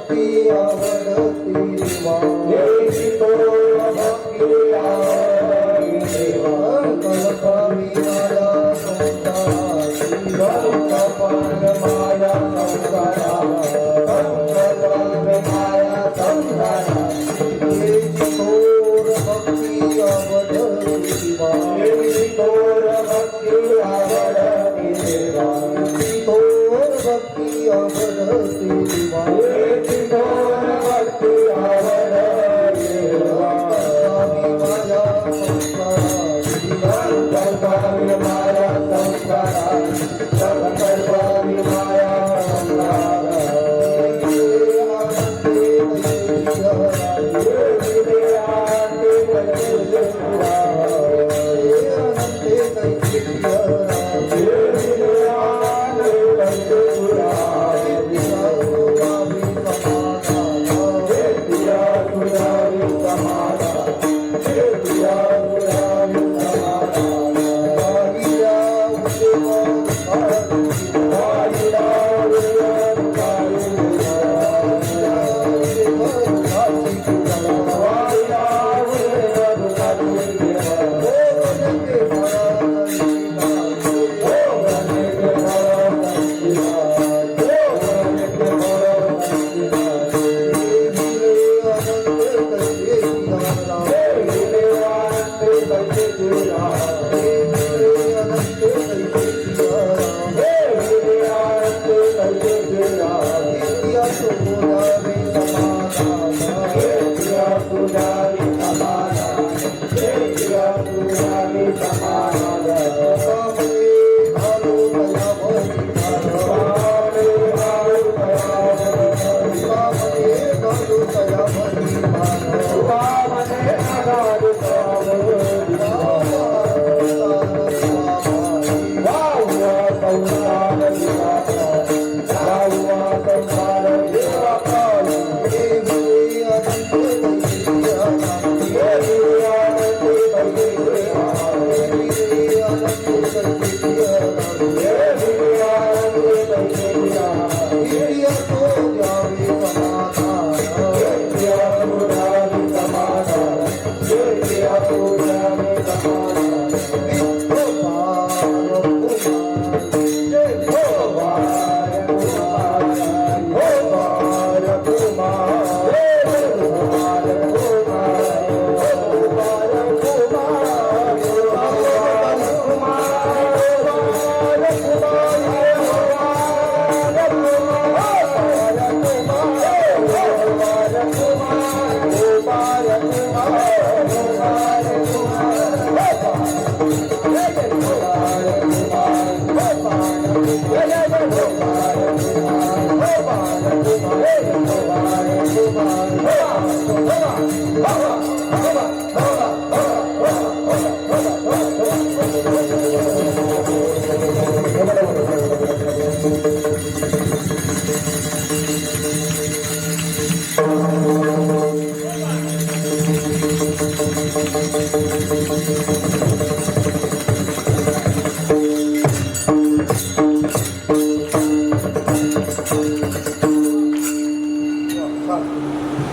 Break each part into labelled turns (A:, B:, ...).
A: भक्ती आवडती देवा भक्ती आवडती देवा कल्पावी माया संसाराची कल्पावी माया संसाराची कल्पावी माया संसाराची थोर भक्ती आवडती देवा थोर भक्ती आवडती देवा थोर भक्ती आवडती देवा थोर भक्ती आवडती देवा माया संसाराची कल्पावी माया संसाराची कल्पावी माया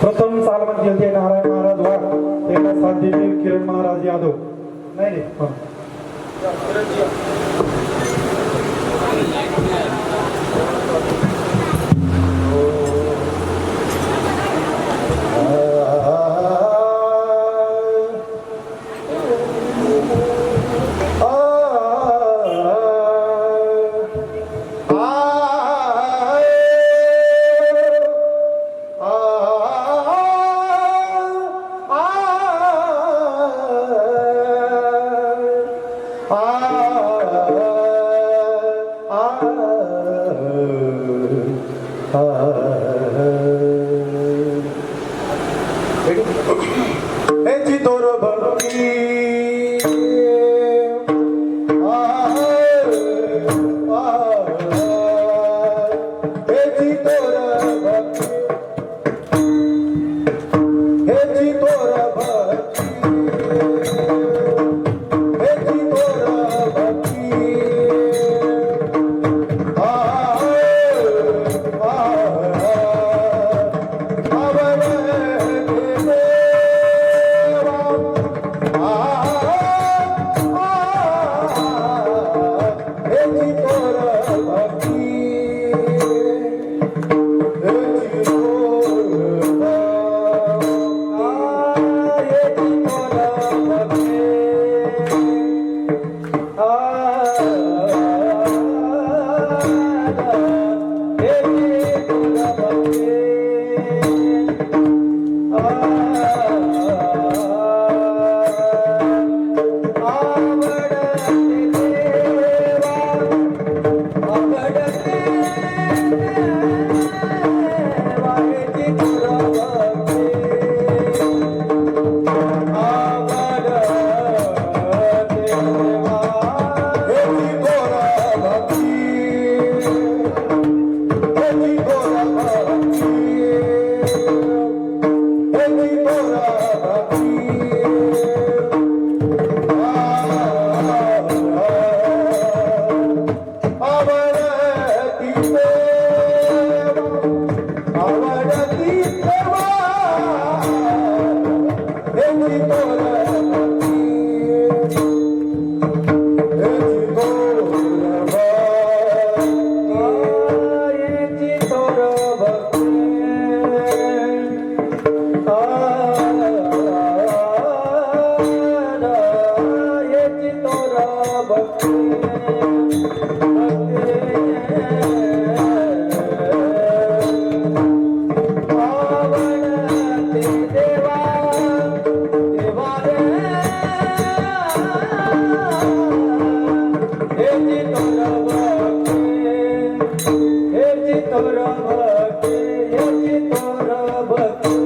B: प्रथम सालमन जयंती नारायण महाराज वाघ तेरा साध्यवीर किरण महाराज यादव नाही
A: भगवती देवा हेची तोर भक्ती हेची तोर भक्ती हेची तोर भक्ती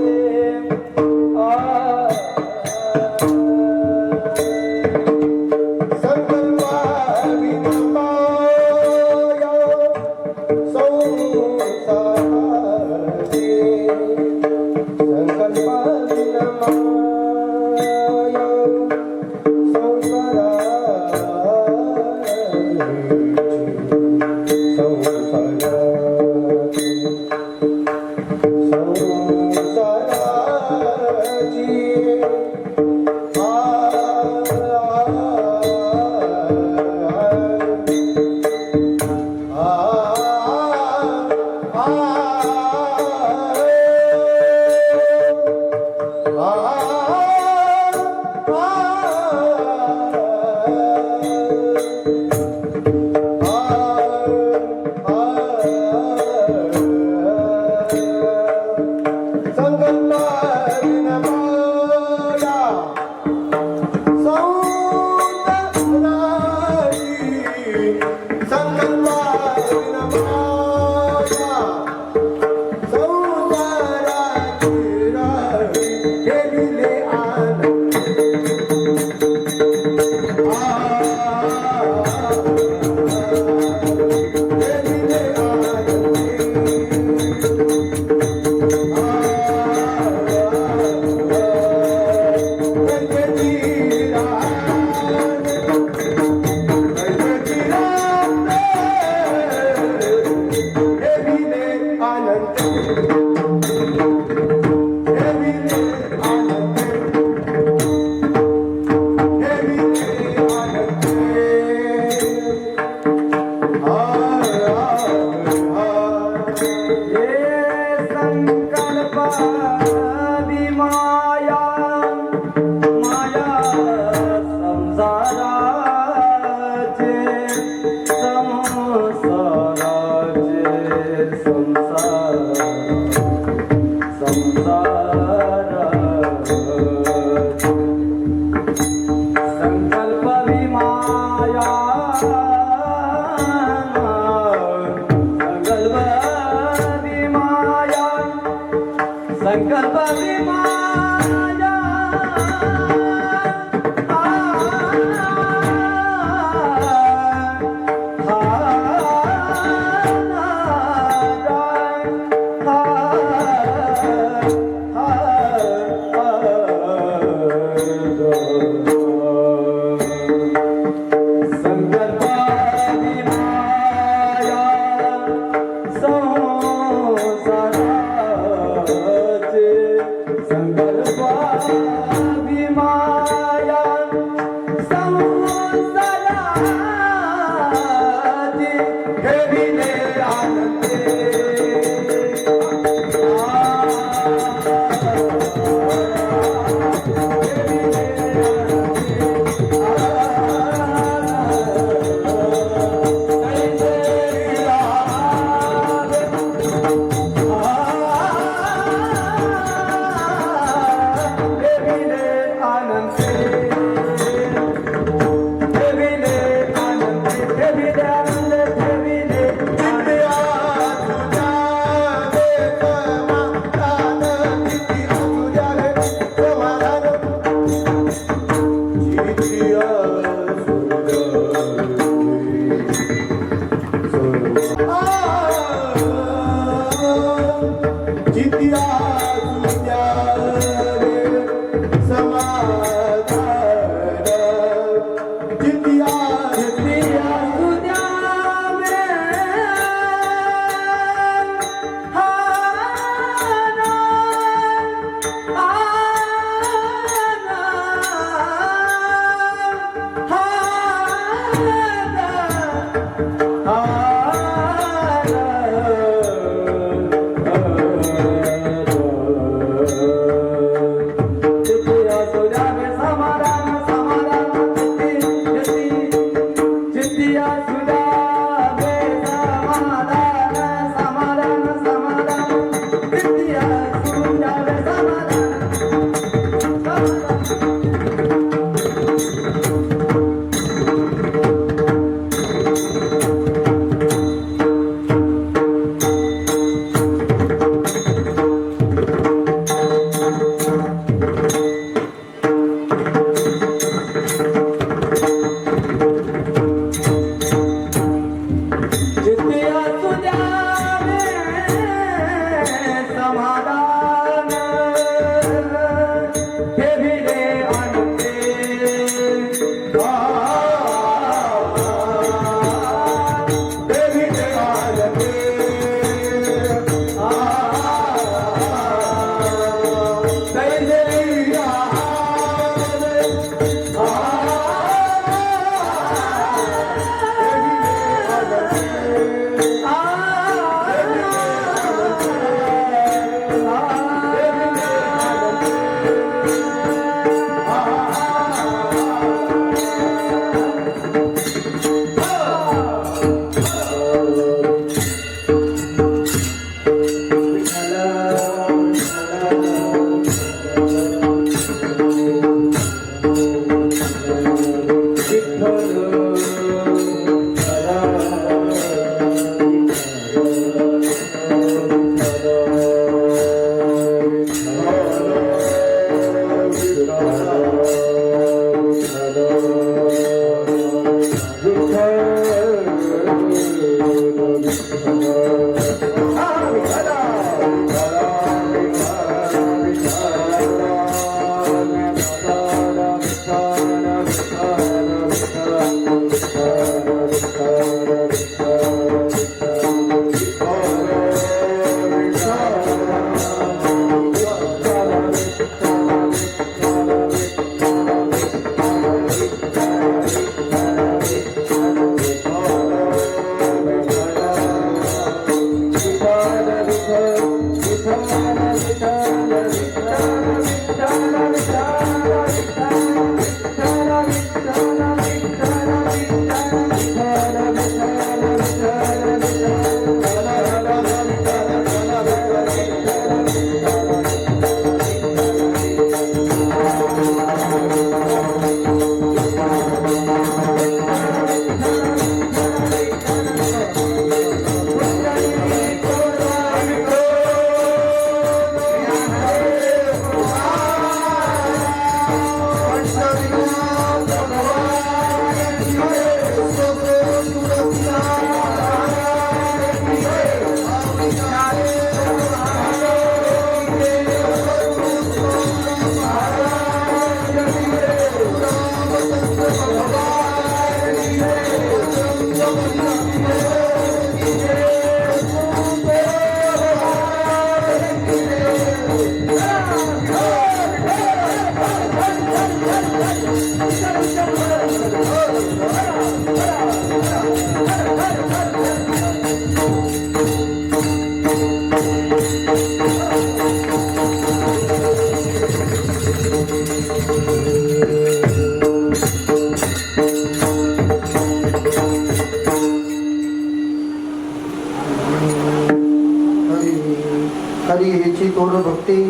C: भक्ती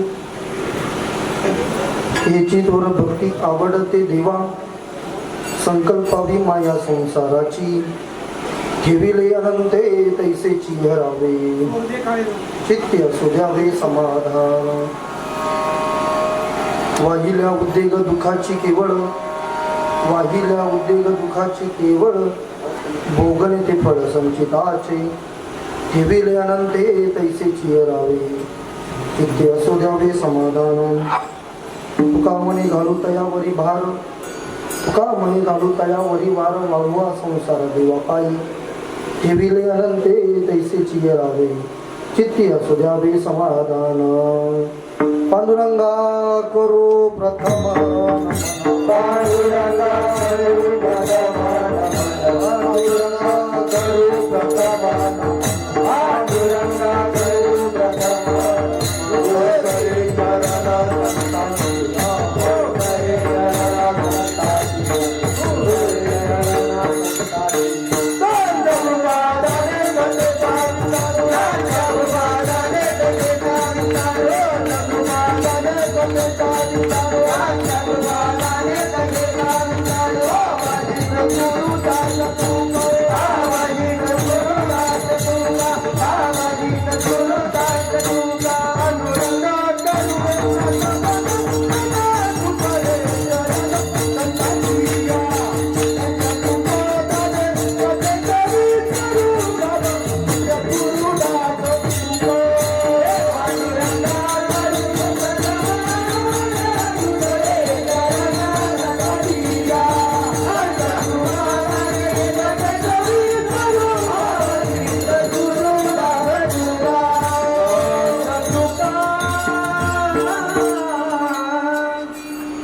C: याची थोर भक्ती आवडते देवा संकल्पावी माया संसाराची ठेविले अनंते तैसेची हरावे चित्ते असू द्यावे समाधान वाहिल्या उद्वेग दुखाची केवळ वाहिल्या उद्वेग दुखाची केवळ भोगणे ते फळ संचिताचे ठेविले अनंते तैसेची हरावे चित्ते असू द्यावे समाधान तुका म्हणे घालू तयावरी भार तुका म्हणे घालू तयावरी भार वाळवा संसार देवा पायी ठेविले अनंते तैसेची हरावे चित्ती असू द्यावे समाधान पांडुरंगा करू प्रथम पांडुरंगा करू प्रथम पांडुरंगा करू प्रथम पांडुरंगा करू प्रथम हरे चरण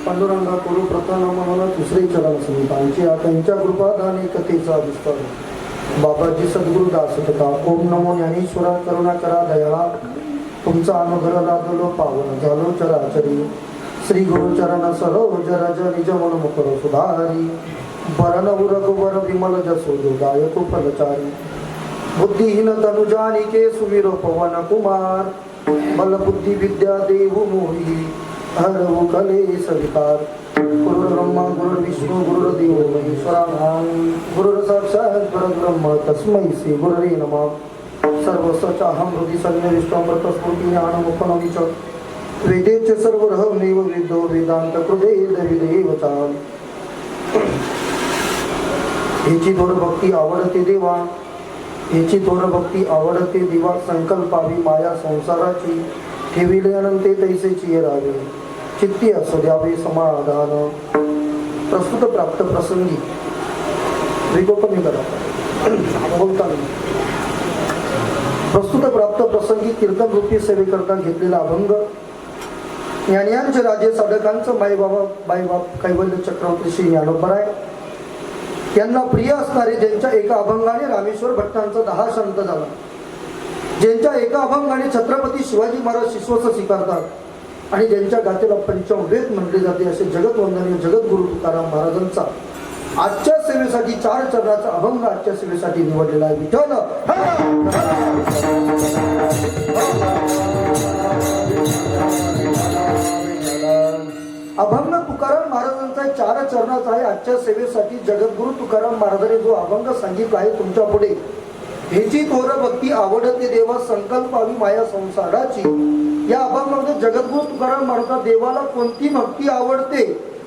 C: पांडुरंगा करू प्रथम म्हणून दुसरे चरण संतांची त्यांच्या कृपादाने कथेचा विस्तार बाबाजी सद्गुरु दास कथा ओम नमो ज्ञानेश्वरा करुणा करा दया तुमचा अनुग्रह लादलो पावन झालो चराचरी श्री गुरु चरण सरोज रज निज मन मुकर सुधारी बरन रघुवर विमल जसो दायको फलचारी बुद्धिहीन तनु जानिके सुमिरो पवन कुमार बल बुद्धि विद्या देहु मोहि हरवु कलेश विकार गुरु ब्रह्मा गुरु विष्णु गुरु देव महेश्वरा गुरु साक्षात् परब्रह्म तस्मै श्री गुरवे नमः सर्वस्वचाहं हृदि सन्निविष्टमृत स्फूर्ति ज्ञानमुपनमि च वेदे च सर्वरहमेव वेदो वेदांत कृदेव विदेव च याची थोर भक्ती आवडते देवा याची थोर भक्ती आवडते देवा संकल्पावी माया संसाराची ठेविले अनंते तैसेची रावे चित्ती असू द्यावे समाधान प्रस्तुत प्राप्त प्रसंगी विगोपनी करा बोलता नाही प्रस्तुत प्राप्त प्रसंगी कीर्तन रूपी सेवेकरता घेतलेला अभंग ज्ञानियांचे राजे साधकांचं बाईबाप कैवल्य चक्रवर्ती श्री ज्ञानोबराय यांना प्रिय असणारे ज्यांच्या एका अभंगाने रामेश्वर भट्टांचा 10 शांत झाला ज्यांच्या एका अभंगाने छत्रपती शिवाजी महाराज शिश्वस स्वीकारतात आणि ज्यांच्या गाथेला पंचम वेद म्हटले जाते असे जगतवंदनीय जगद्गुरु तुकाराम महाराजांचा आजच्या सेवेसाठी 4 चरणाचा अभंग आजच्या सेवेसाठी निवडलेला आहे विठ्ठल अभंग तुकाराम महाराजांचा 4 चरणाचा आहे आजच्या सेवेसाठी जगद्गुरु तुकाराम महाराजांनी जो अभंग सांगितला आहे तुमच्या पुढे ह्याची थोर भक्ती आवडते देवा संकल्पावी माया संसाराची या अभंगामध्ये जगद्गुरु तुकाराम महाराज देवाला कोणती भक्ती आवडते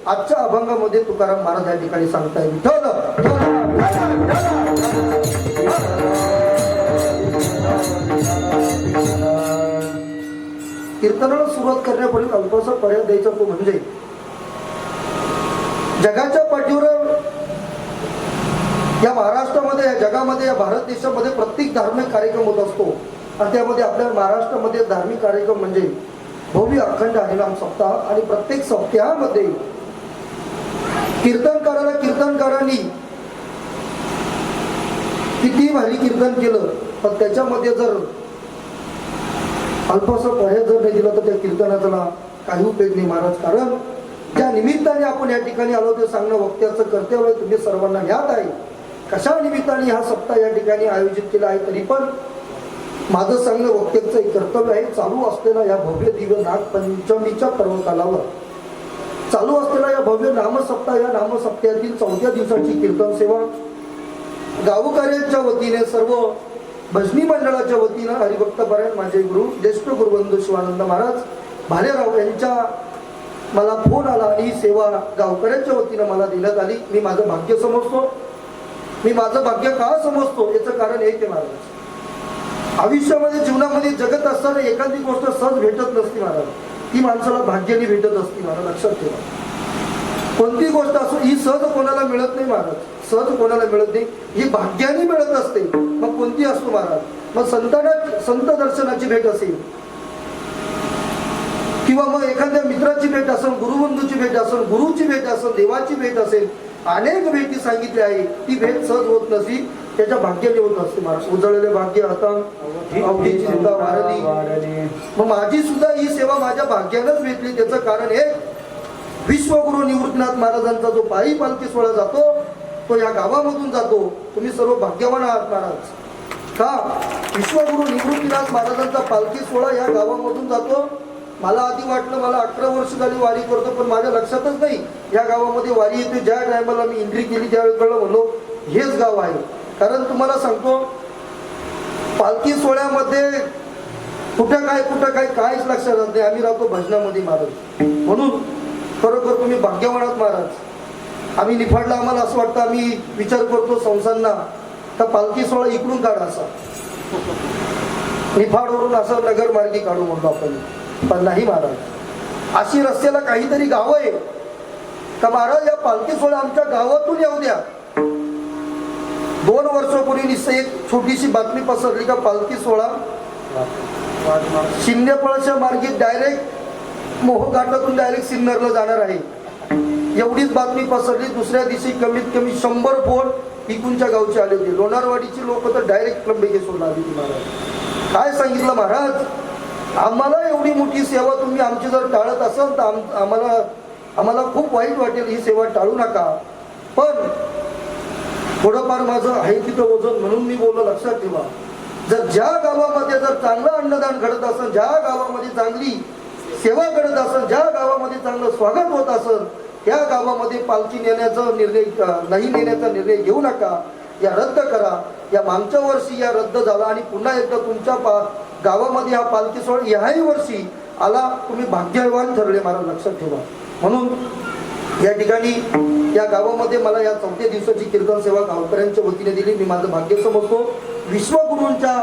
C: आजच्या अभंगामध्ये तुकाराम महाराज या ठिकाणी सांगताय विठ्ठल कीर्तनाला सुरुवात करण्यापूर्वी अल्पसा पर्याय द्यायचा तो म्हणजे जगाच्या पाठीवर या महाराष्ट्रामध्ये या जगामध्ये या भारत देशामध्ये प्रत्येक धार्मिक कार्यक्रम होत असतो आणि त्यामध्ये आपल्या महाराष्ट्रामध्ये धार्मिक कार्यक्रम म्हणजे भव्य अखंड हरिनाम सप्ताह आणि प्रत्येक सप्ताहामध्ये कीर्तनकारांनी किती भारी कीर्तन केलं पण त्याच्यामध्ये जर अल्पसा पर्याय जर नाही दिला तर त्या कीर्तनाचा काही उपयोग नाही महाराज कारण ज्या निमित्ताने आपण या ठिकाणी आलो ते सांगणं वक्त्याचं कर्तव्य तुम्ही सर्वांना ज्ञात आहे कशा निमित्ताने हा सप्ताह या ठिकाणी आयोजित केला आहे तरी पण माझं सांगणं वक्त्याचं एक कर्तव्य आहे. चालू असलेला या भव्य दिव्य नागपंचमीच्या पर्वकालावर चालू असलेला या भव्य नामसप्ताह, या नामसप्ताहातील 4थ्या दिवसाची कीर्तन सेवा गावकऱ्यांच्या वतीने, सर्व भजनी मंडळाच्या वतीनं हरिभक्त पारायण माझे गुरु ज्येष्ठ गुरुबंधू शिवानंद महाराज भालेराव यांच्या मला फोन आला आणि ही सेवा गावकऱ्यांच्या वतीनं मला देण्यात आली. मी माझं भाग्य समजतो. मी माझं भाग्य का समजतो याचं कारण एक आहे महाराज, आयुष्यामध्ये जीवनामध्ये जगत असताना एखादी गोष्ट सहज भेटत नसती महाराज, ती माणसाला भाग्याने भेटत असती महाराज. लक्षात ठेवा, कोणती गोष्ट असो ही सहज कोणाला मिळत नाही महाराज, सहज कोणाला मिळत नाही, ही भाग्याने मिळत असते. मग कोणती असतो महाराज, मग संत दर्शनाची भेट असेल, किंवा मग एखाद्या मित्राची भेट असेल, गुरुबंधूची भेट असेल, गुरुची भेट असेल, देवाची भेट असेल, अनेक भेटी सांगितल्या आहे. ती भेट सहज होत नसती, त्याच्या भाग्याने होत असते महाराज. उजळलेले भाग्य आता अवघी चिंता वारली. मग माझी सुद्धा ही सेवा माझ्या भाग्यानंच भेटली. त्याचं कारण हे, विश्वगुरु निवृत्तीनाथ महाराजांचा जो पायी पालखी सोहळा जातो तो या गावामधून जातो. तुम्ही सर्व भाग्यवान आहात महाराज. का विश्वगुरु निवृत्तीनाथ महाराजांचा पालखी सोहळा या गावामधून जातो. मला आधी वाटलं, मला 18 वर्ष झाली वारी करतो, पण माझ्या लक्षातच नाही या गावामध्ये वारी येते. ज्या टायमाला मी एंट्री केली त्यावेळेस कळलं, म्हणलो हेच गाव आहे. कारण तुम्हाला सांगतो, पालखी सोहळ्यामध्ये कुठं काय काहीच लक्षात राहत नाही. आम्ही राहतो भजनामध्ये महाराज. म्हणून खरोखर तुम्ही भाग्यवान आहात महाराज. आम्ही निफाडला, आम्हाला असं वाटतं, आम्ही विचार करतो संस्थांना का पालखी सोहळा इकडून काढा, असा निफाडवरून असं नगर मार्गी काढू म्हणतो आपण, पण नाही महाराज. अशी रस्त्याला काहीतरी गाव आहे का महाराज, या पालखी सोहळा आमच्या गावातून येऊ द्या. 2 वर्षापूर्वी निश्चय एक छोटीशी बातमी पसरली का पालखी सोहळा शिंदेपळाच्या मार्गे डायरेक्ट मोहघाटातून डायरेक्ट सिन्नरला जाणार आहे. एवढीच बातमी पसरली. दुसऱ्या दिवशी कमीत कमी 100 फोन इकूनच्या गावचे आले होते. लोणारवाडीची लोक तर डायरेक्ट त्र्यंबकेश्वरला आली होती महाराज. काय सांगितलं महाराज, आम्हाला एवढी मोठी सेवा तुम्ही आमची जर टाळत असाल तर आम्हाला खूप वाईट वाटेल. ही सेवा टाळू नका. पण थोडंफार माझं आहे तिथं वजन, म्हणून मी बोललो. लक्षात ठेवा, जर ज्या गावामध्ये जर चांगलं अन्नदान घडत असेल, ज्या गावामध्ये चांगली सेवा घडत असेल, ज्या गावामध्ये चांगलं स्वागत होत असेल, त्या गावामध्ये पालखी नेण्याचा निर्णय नाही नेण्याचा निर्णय घेऊ नका. या रद्द करा. या मागच्या वर्षी या रद्द झाला आणि पुन्हा एकदा तुमच्या गावामध्ये हा पालखी सोहळा याही वर्षी आला. तुम्ही भाग्यवान ठरले महाराज. लक्षात ठेवा. म्हणून या ठिकाणी या गावामध्ये मला या 4थ्या दिवसाची कीर्तन सेवा गावकऱ्यांच्या वतीने दिली. मी माझं भाग्य समजतो. विश्वगुरूंच्या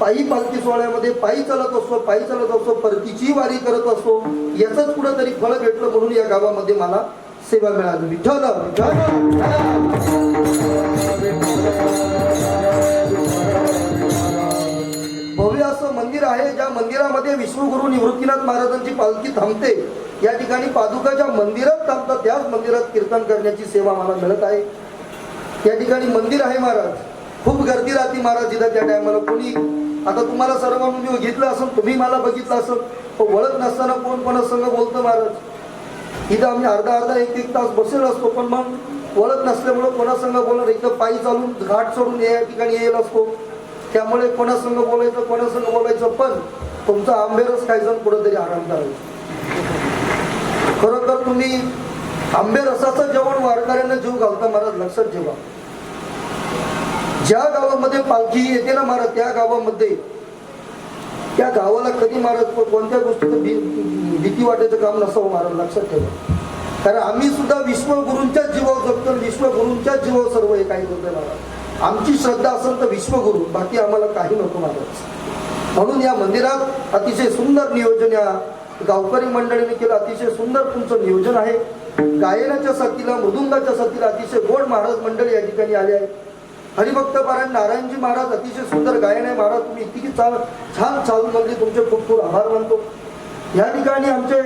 C: पायी पालखी सोहळ्यामध्ये पायी चालत असतो, परतीची वारी करत असतो. याचंच कुठंतरी फळ भेटलं म्हणून या गावामध्ये मला सेवा मिळाली. विठ्ठल भव्य असं मंदिर आहे, ज्या मंदिरामध्ये विश्वगुरु निवृत्तीनाथ महाराजांची पालखी थांबते. या ठिकाणी पादुका ज्या मंदिरात थांबतात त्याच मंदिरात कीर्तन करण्याची सेवा मला मिळत आहे. या ठिकाणी मंदिर आहे महाराज. खूप गर्दी राहते महाराज इथं त्या टायमाला. कोणी आता तुम्हाला सर्वांनी मी बघितलं असेल, तुम्ही मला बघितलं असेल, पण ओळख नसताना कोण कोणासंग बोलतं महाराज. इथं आम्ही अर्धा 1 तास बसेल असतो, पण मग ओळख नसल्यामुळं कोणासंग बोलणार. एकदम पायी चालून घाट सोडून या ठिकाणी येईल असतो. त्यामुळे कोणासंग बोलायचं, पण तुमचा आंबेरस खायचं, कुठंतरी आराम करायचा. खरोखर तुम्ही आंबेरसाचं जेवण वारकऱ्यांना जीव घालता महाराज. लक्षात ठेवा, ज्या गावामध्ये पालखी येते ना महाराज, त्या गावामध्ये त्या गावाला कधी महाराज कोणत्या गोष्टीचं भीती वाटायचं काम नसावं महाराज. लक्षात ठेवा, कारण आम्ही सुद्धा विश्वगुरूंच्या जीवावर जगतो. विश्वगुरूंच्या जीवावर सर्व हे काही होतं महाराज. आमची श्रद्धा असेल तर विश्वगुरू, बाकी आम्हाला काही नको महाराज. म्हणून या मंदिरात अतिशय सुंदर नियोजन या गावकरी मंडळीने केलं. अतिशय सुंदर तुमचं नियोजन आहे. गायनाच्या साथीला, मृदुंगाच्या साथीला अतिशय गोड महाराज मंडळी या ठिकाणी आले आहे. हरिभक्त पारायण नारायणजी महाराज, अतिशय सुंदर गायन आहे महाराज. तुम्ही इतकी छान चालून म्हणजे तुमचे खूप खूप आभार मानतो. या ठिकाणी आमचे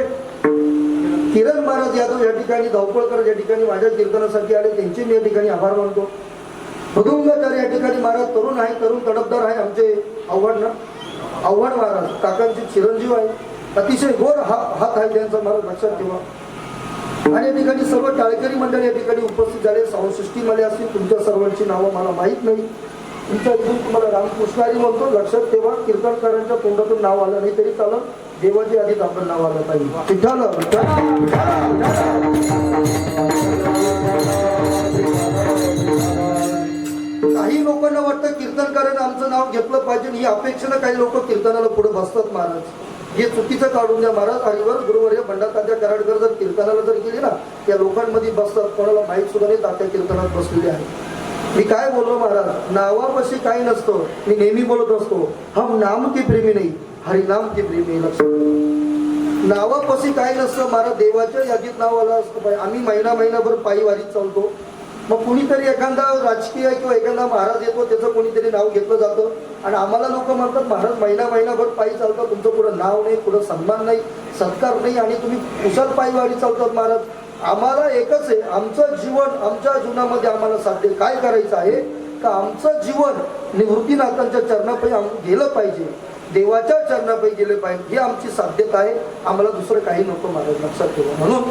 C: किरण महाराज यादव या ठिकाणी, धावपळकर या ठिकाणी माझ्या कीर्तनासाठी आले, त्यांचे मी या ठिकाणी आभार मानतो. मृदुंगाचार्य या ठिकाणी महाराज तरुण आहे, तरुण तडफदार आहे. आमचे आव्हाड महाराज काकांचे चिरंजीव आहे. अतिशय गोड हात आहे त्यांचा महाराज. लक्षात ठेवा. आणि या ठिकाणी सर्व टाळकरी मंडळी या ठिकाणी उपस्थित झाले. 67 असतील, तुमच्या सर्वांची नावं मला माहीत नाही. तुमच्या इथून तुम्हाला रामकृष्णारी म्हणतो, लक्षात ठेवा. कीर्तनकारांच्या तोंडातून नाव आलं नाही तरी चालत, देवाच्या आधीच आपण नाव आलं पाहिजे. विठ्ठल काही लोकांना वाटतं कीर्तनकाराने आमचं नाव घेतलं पाहिजे, ही अपेक्षेनं काही लोक कीर्तनाला पुढे बसतात. महाराज हे चुकीचं काढून द्या. महाराज हरिवर गुरुवर्य बंडा तात्या कराडकर जर कीर्तनाला जर गेले ना, त्या लोकांमध्ये बसतात, कोणाला माहीत सुद्धा नाही तात्या कीर्तनात बसलेले आहे. मी काय बोललो महाराज, नावापाशी काही नसतं. मी नेहमी बोलत असतो, हम नाम की प्रेमी नाही, हरिनाम की प्रेमी. लक्षात, नावापाशी काही नसतं महाराज, देवाच्या यादीत नाव आलं असतं पाहिजे. आम्ही महिनाभर पायी वारीत चालतो, मग कुणीतरी एखादा राजकीय किंवा एखादा महाराज येतो, त्याचं कोणीतरी नाव घेतलं जातं आणि आम्हाला लोक म्हणतात महाराज महिनाभर पायी चालतात, तुमचं पुढं नाव नाही, पुढं सन्मान नाही, सत्कार नाही आणि तुम्ही कुशाल पायी वारी चालतात. महाराज आम्हाला एकच आहे, आमचं जीवन, आमच्या जीवनामध्ये आम्हाला साध्य काय करायचं आहे का आमचं जीवन निवृत्तीनाथांच्या चरणापायी गेलं पाहिजे, देवाच्या चरणापायी गेले पाहिजे, ही आमची साध्यता आहे. आम्हाला दुसरं काही नको महाराज, लक्षात ठेवा. म्हणून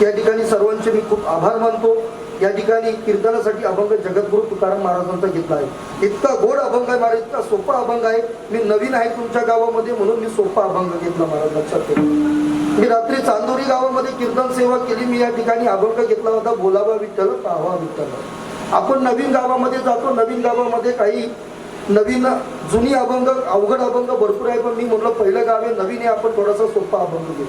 C: या ठिकाणी सर्वांचे मी खूप आभार मानतो. या ठिकाणी कीर्तनासाठी अभंग जगद्गुरु तुकाराम महाराजांचा घेतला आहे. इतका गोड अभंग आहे महाराज, इतका सोपा अभंग आहे. मी नवीन आहे तुमच्या गावामध्ये म्हणून मी सोपा अभंग घेतला महाराज, लक्षात ठेवा. मी रात्री चांदोरी गावामध्ये कीर्तन सेवा केली. मी या ठिकाणी अभंग घेतला होता, बोलावा विठ्ठल पाहावा विठ्ठल. आपण नवीन गावामध्ये जातो, नवीन गावामध्ये काही नवीन जुनी अभंग, अवघड अभंग भरपूर आहे, पण मी म्हणलं पहिलं गाव आहे, नवीन आहे, आपण थोडासा सोपा अभंग घेऊ.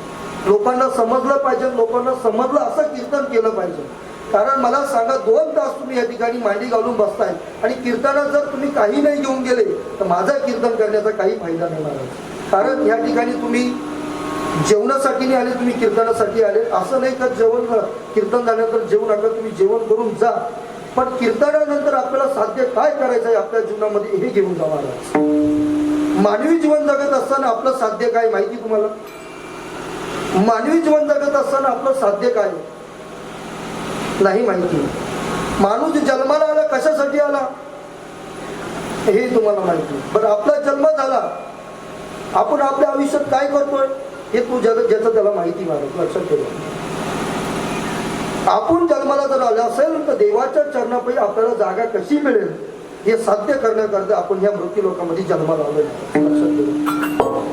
C: लोकांना समजलं पाहिजे, लोकांना समजलं असं कीर्तन केलं पाहिजे. कारण मला सांगा, 2 तास तुम्ही या ठिकाणी मांडी घालून बसताय आणि कीर्तनात जर तुम्ही काही नाही घेऊन गेले तर माझा कीर्तन करण्याचा काही फायदा नाही महाराज. कारण या ठिकाणी तुम्ही जेवणासाठी नाही आले, तुम्ही कीर्तनासाठी आले. असं नाही का जेवण कीर्तन झाल्यानंतर जेवू नका, तुम्ही जेवण करून जा, पण कीर्तनानंतर आपल्याला साध्य काय करायचं आहे आपल्या जीवनामध्ये हे घेऊन जा महाराज. मानवी जीवन जगत असताना आपलं साध्य काय माहिती तुम्हाला? मानवी जीवन जगत असताना आपलं साध्य काय नाही माहिती. माणूस जन्माला आला कशासाठी आला हे तुम्हाला माहिती. बरं, आपला जन्म झाला, आपण आपल्या आयुष्यात काय करतोय हे तू ज्याचं त्याला माहिती महाराज, लक्षात ठेवा. आपण जन्माला जर आलं असेल तर देवाच्या चरणापायी आपल्याला जागा कशी मिळेल हे साध्य करण्याकरता आपण या मृत्यू लोकांमध्ये जन्माला आलो, लक्षात ठेवा.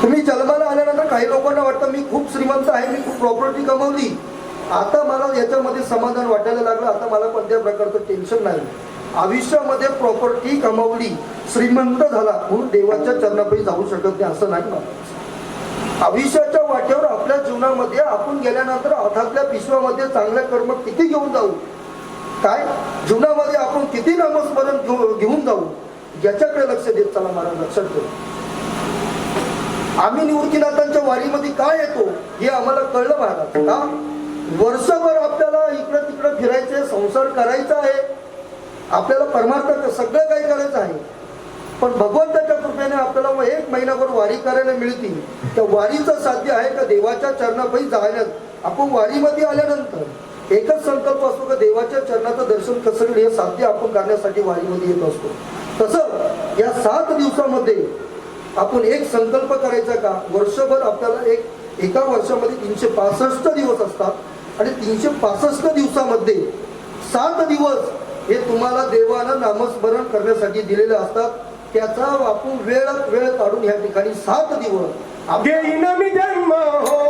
C: तुम्ही जन्माला आल्यानंतर काही लोकांना वाटतं मी खूप श्रीमंत आहे, मी खूप प्रॉपर्टी कमवली, आता मला याच्यामध्ये समाधान वाटायला लागलं, आता मला कोणत्या प्रकारचं टेन्शन नाही. आयुष्यामध्ये प्रॉपर्टी कमावली, श्रीमंत झाला म्हणून देवाच्या चरणापायी जाऊ शकत नाही असं नाही महाराज. आयुष्याच्या वाटेवर आपल्या जीवनामध्ये आपण गेल्यानंतर हातातल्या पिशव्यामध्ये चांगल्या कर्म किती घेऊन जाऊ, काय जीवनामध्ये आपण किती नामस्मरण घेऊन जाऊ याच्याकडे लक्ष देत चला महाराज, लक्षात ठेवा. आम्ही निवृत्तीनाथांच्या वारीमध्ये काय येतो हे आम्हाला कळलं महाराज. का वर्षभर आपल्याला इकडं तिकडं फिरायचे, संसार करायचा आहे, आपल्याला परमार्थ सगळं काही करायचं आहे, पण भगवंताच्या कृपेने आपल्याला 1 महिनाभर वारी करायला मिळतील. त्या वारीचं साध्य आहे का देवाच्या चरणापायी जाण्यात. आपण वारीमध्ये आल्यानंतर एकच संकल्प असतो का देवाच्या चरणाचं दर्शन कसं हे साध्य आपण करण्यासाठी वारीमध्ये येत असतो. तसं या 7 दिवसामध्ये आपण एक संकल्प करायचा का वर्षभर आपल्याला एका वर्षामध्ये 365 दिवस असतात आणि 365 दिवसामध्ये 7 दिवस हे तुम्हाला देवानं नामस्मरण करण्यासाठी दिलेले असतात. त्याचा आपण वेळ काढून या ठिकाणी 7 दिवस
A: घेईन मी जन्म हो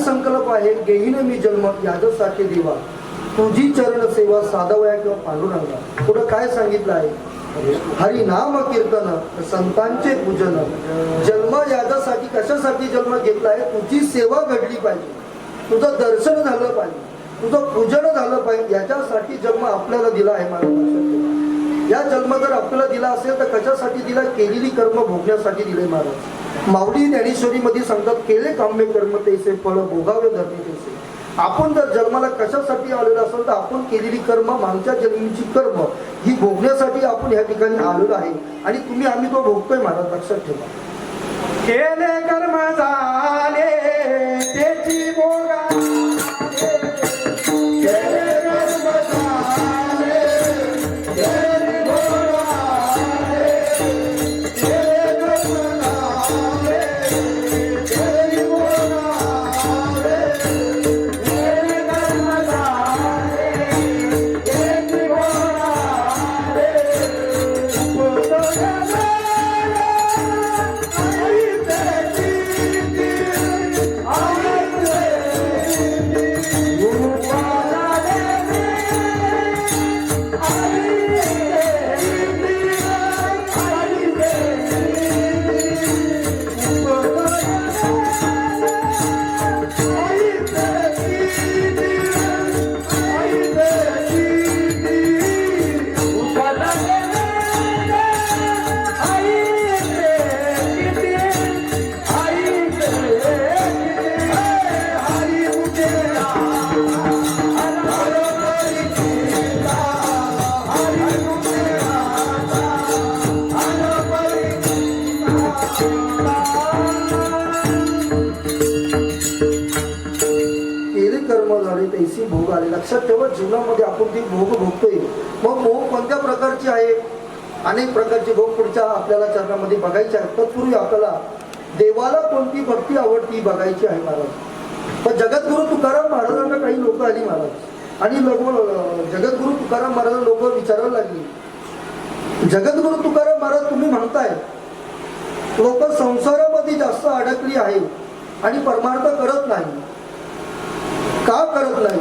C: संकल्प आहे घेईन मी जन्म याच्यासाठी देवा तुझी चरण सेवा साधावया किंवा पांडुरंगा. पुढे काय सांगितलं आहे? हरिनाम कीर्तन संतांचे पूजन. जन्म याच्यासाठी कशासाठी जन्म घेतला आहे? तुझी सेवा घडली पाहिजे, तुझं दर्शन झालं पाहिजे, तुझं पूजन झालं पाहिजे, याच्यासाठी जन्म आपल्याला दिला आहे. मला लक्षात ठेवा, या जन्म जर आपल्याला दिला असेल तर कशासाठी दिला? केलेली कर्म भोगण्यासाठी दिले. महाराज माऊली ज्ञानेश्वरी मध्ये सांगतात, केले काम्य कर्म तेसे फळ भोगावे धरणे तेसे. आपण जर जन्माला कशासाठी आलेलो असेल तर आपण केलेली कर्म, मागच्या जन्मीची कर्म ही भोगण्यासाठी आपण या ठिकाणी आलेलो आहे आणि तुम्ही आम्ही तो भोगतोय. महाराज लक्षात ठेवा,
A: केले कर्म झाले त्याची भोगा, केले कर्म झाले त्याची भोगा, केले कर्म झाले त्याची भोगा, केले कर्म झाले त्याची भोगा.
C: तैसी भोग आले. लक्षात ठेवा, जीवनामध्ये आपण ती भोग भोगतोय. मग भोग कोणत्या प्रकारची आहे? अनेक प्रकारचे भोग पुढच्या आपल्याला चरणामध्ये बघायचे आहेत. तत्पूर्वी आपल्याला देवाला कोणती भक्ती आवडती बघायची आहे. महाराज पण जगद्गुरु तुकाराम महाराजांना काही लोक आली महाराज आणि जगद्गुरु तुकाराम महाराज लोक विचारायला लागली, जगद्गुरु तुकाराम महाराज तुम्ही म्हणताय लोक संसारामध्ये जास्त अडकली आहे आणि परमार्थ करत नाही, का करत नाही?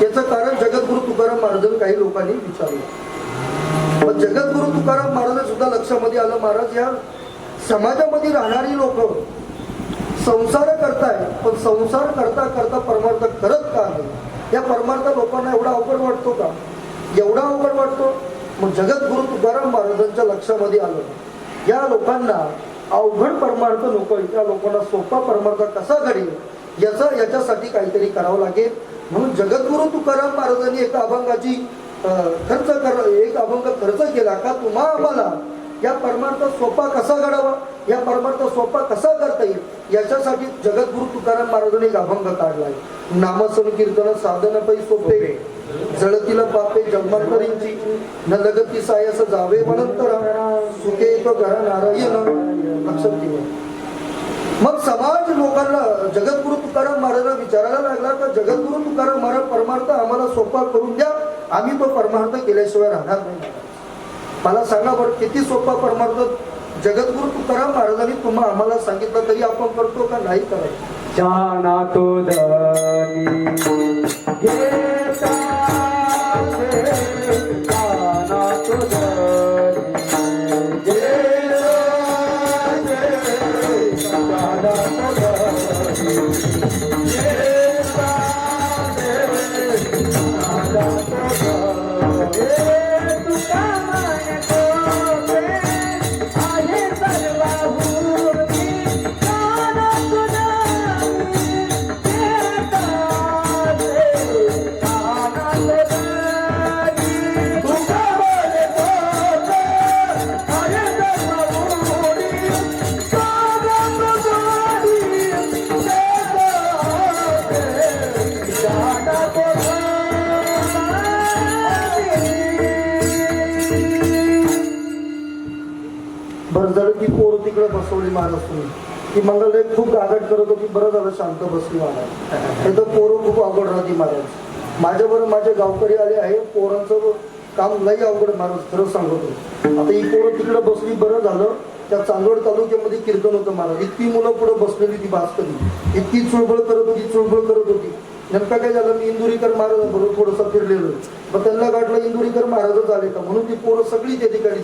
C: याचं कारण जगद्गुरु तुकाराम महाराजांनी काही लोकांनी विचारलं. पण जगद्गुरु तुकाराम महाराज सुद्धा लक्षामध्ये आलं, महाराज या समाजामध्ये राहणारी लोक संसार करताय पण संसार करता करता परमार्थ करत का आहे? या परमार्थ लोकांना एवढा अवघड वाटतो का? एवढा अवघड वाटतो. मग जगद्गुरु तुकाराम महाराजांच्या लक्षामध्ये आलं, या लोकांना अवघड परमार्थ नको, त्या लोकांना सोपा परमार्थ कसा घडेल याच्यासाठी काहीतरी करावं लागेल. म्हणून जगद्गुरु तुकाराम महाराजांनी एका अभंगाची एक अभंग खर्च केला का तुम्हा आम्हाला या परमार्थ सोपा कसा घडावा, या परमार्थ सोपा कसा करता येईल याच्यासाठी जगद्गुरु तुकाराम महाराजांनी एक अभंग काढलाय. नामसंकीर्तन साधन पै सोपे जळतील पापे जन्मांतरींची न लगती सायस जावे वनंतरा सुखे तो घरा नारायण. लक्षात ठेवा. मग समाज लोकांना जगद्गुरु तुकाराम महाराजांना विचारायला लागला का जगद्गुरु तुकाराम महाराज परमार्थ आम्हाला सोपा करून द्या, आम्ही तो परमार्थ केल्याशिवाय राहणार नाही. मला सांगा बरं, किती सोपा परमार्थ जगद्गुरु तुकाराम महाराजांनी तुम्हाला आम्हाला सांगितलं तरी आपण करतो का नाही करायचं?
A: जाना तो धनी घेता से, जाना तो धनी घेता से, जाना तो धनी घेता से, जाना तो धनी.
C: ती पोरं तिकडे बसवली महाराज तुम्ही, ती मंगल खूप गागट करत होती, बरं झालं शांत बसली महाराज. हे तर पोरं खूप अवघड राहते महाराज. माझ्याबरोबर माझे गावकरी आले आहे, पोरांचं काम लई अवघड महाराज, खरंच सांगतो. आता ही पोरं तिकडे बसली, बरं झालं त्या चांदवड तालुक्यामध्ये कीर्तन होतं महाराज. इतकी मुलं पुढे बसलेली ती भास्करी, इतकी चुळबळ करत होती. नेमका काय झालं, मी इंदुरीकर महाराजांबरोबर थोडंसं फिरलेलो. मग त्यांना वाटलं इंदुरीकर महाराजच आले का, म्हणून ती पोरं सगळी त्या ठिकाणी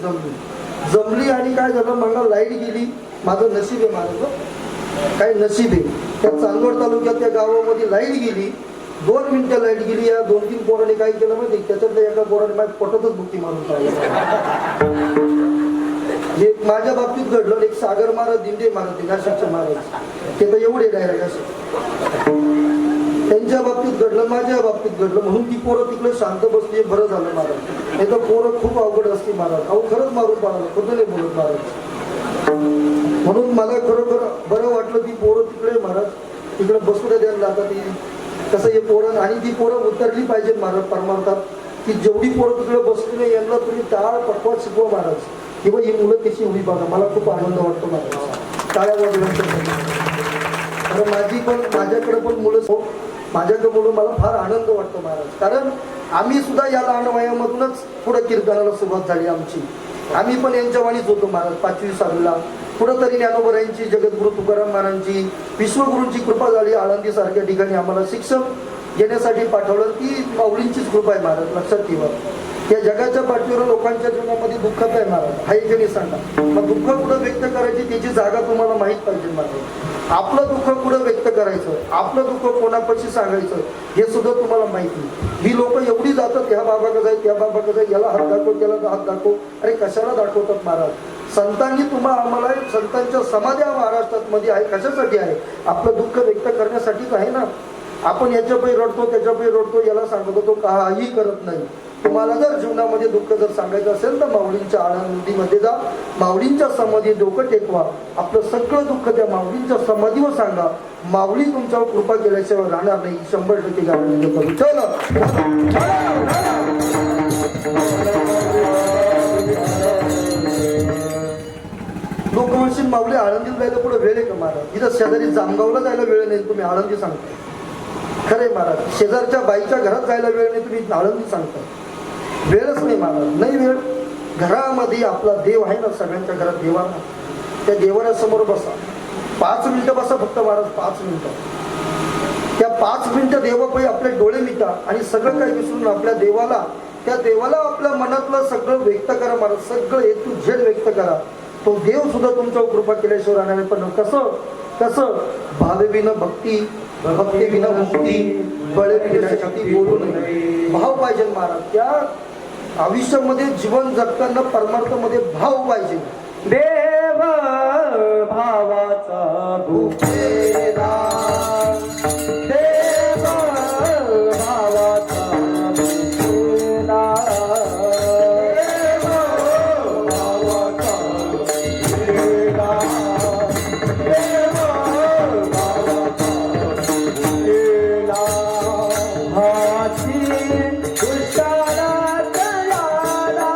C: जमली. आणि काय झालं, मला लाईट गेली. माझं नशीब आहे महाराज, काय नशीब आहे. त्या चांदवड तालुक्यात त्या गावामध्ये लाईट गेली. 2 मिनिटं लाईट गेली. या 2-3 पोरांनी काय केलं माहिती, त्याच्यातल्या एका पोराने माझ्या पोटातच बुक्की मारून टाकली. एक माझ्या बाबतीत घडलं, एक सागर महाराज, दिंडे महाराज, नाशिकचे महाराज, ते तर एवढे डायरेक्ट असे. त्यांच्या बाबतीत घडलं, माझ्या बाबतीत घडलं, म्हणून ती पोरं तिकडे शांत बसली. बरं झालं महाराज, नाही तर पोरं खूप अवघड असते महाराज. अहो खरंच मारून पाडायला कुठं नाही बोलत महाराज. म्हणून मला खरोखर बरं वाटलं. ती पोरं तिकडे महाराज तिकडे बसू द्यायला जातात. कसं हे पोरं, आणि ती पोरं उतरली पाहिजेत महाराज परमार्थात, की जेवढी पोरं तिकडे बसली नाही यांना तुम्ही टाळ पटवाट शिकवा महाराज, किंवा ही मुलं कशी उभी बघा. मला खूप आनंद वाटतो महाराज, टाळ्या वाजवण्याचा. कारण माझ्याकडे पण मुलं, माझ्याकडे मुलं, मला फार आनंद वाटतो महाराज. कारण आम्ही सुद्धा या लहान वयामधूनच पुढे कीर्तनाला सुरुवात झाली आमची. आम्ही पण यांच्या वाणीच होतो महाराज. 5वी 6वीला पुढं तरी ज्ञानोबरायांची, जगद्गुरु तुकाराम महाराजांची, विश्वगुरूंची कृपा झाली. आळंदी सारख्या ठिकाणी आम्हाला शिक्षक घेण्यासाठी पाठवलं. ती माऊलींचीच कृपा आहे महाराज, लक्षात ठेवा. या जगाच्या पाठीवर लोकांच्या जीवनामध्ये दुःखात आहे महाराज, हाय की नाही सांगा. मग दुःख कुठं व्यक्त करायची त्याची जागा तुम्हाला माहीत पाहिजे महाराज. आपलं दुःख कुठं व्यक्त करायचं, आपलं दुःख कोणापाशी सांगायचं हे सुद्धा तुम्हाला माहिती. ही लोक एवढी जातात, ह्या बाबाकडे जाय, त्या बाबाकडे जाय, याला हात दाखव, त्याला हात दाखव. अरे कशाला दाखवतात महाराज. संतांनी आम्हाला, संतांच्या समाध्या महाराष्ट्रात मध्ये आहे, कशासाठी आहे, आपलं दुःख व्यक्त करण्यासाठीच आहे ना. आपण याच्यापैकी रडतो, त्याच्यापैकी रडतो, याला सांगतो, तो काही करत नाही. तुम्हाला जर जीवनामध्ये दुःख जर सांगायचं असेल तर माऊलींच्या आळंदीमध्ये जा, माऊलींच्या समाधीत डोकं टेकवा. आपलं सगळं दुःख त्या माऊलींच्या समाधीवर सांगा. माऊली तुमच्यावर कृपा केल्याशिवाय राहणार नाही, 100% गॅरंटी देतो. चला लोक म्हणशील माऊली आळंदीत जायला पुढे वेळ आहे का महाराज. इथं शेजारी जामगावला जायला वेळ नाही, तुम्ही आळंदी सांगता. खरे महाराज, शेजारच्या बाईच्या घरात जायला वेळ नाही, तुम्ही आळंदी सांगता. वेळच नाही महाराज, नाही वेळ. घरामध्ये आपला देव आहे ना, सगळ्यांच्या घरात देवाला, त्या देवाऱ्यासमोर बसा. 5 मिनिटं बसा फक्त महाराज, 5 मिनिटं. त्या 5 मिनिटं देवापायी आपले डोळे मिटा आणि सगळं काही विसरून आपल्या देवाला, त्या देवाला आपल्या मनातलं सगळं व्यक्त करा महाराज. सगळं A to Z व्यक्त करा. तो देव सुद्धा तुमच्यावर कृपा केल्याशिवाय राहणार नाही. पण कसं भावेविना भक्ती, भक्तीविना मुक्ती, बळविना शक्ती. बोलू नये, भाव पाहिजे महाराज. त्या आयुष्यामध्ये जीवन जगताना परमार्थामध्ये भाव पाहिजे.
A: देव भावाचा भुकेला, देव भावाचा भुकेला, देव भावाचा भुकेला, देव भावाचा भुकेला. हाती दुष्काळा तयाला,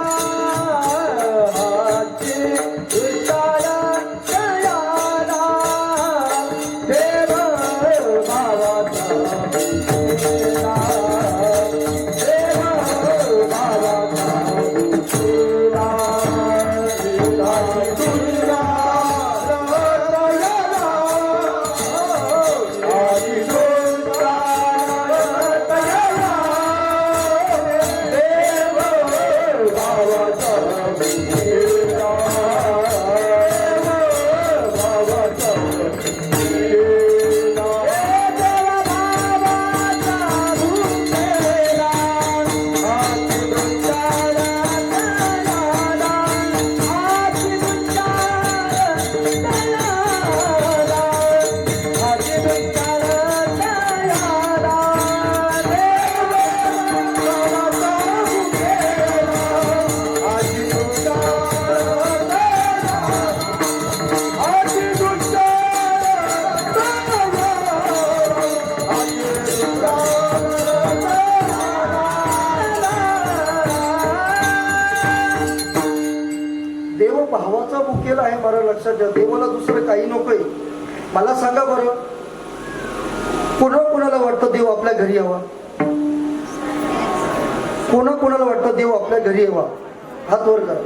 A: हाती दुष्काळा तयाला, देव भावाचा भुकेला, देव भावाचा भुकेला.
C: देव भावाचा भुकेला आहे मला लक्षात ठेवा. देवाला दुसरं काही नकोय. मला सांगा बरं, कोणाला वाटतं देव आपल्या घरी यावा? कोणाला वाटतं देव आपल्या घरी यावा? हात वर करा.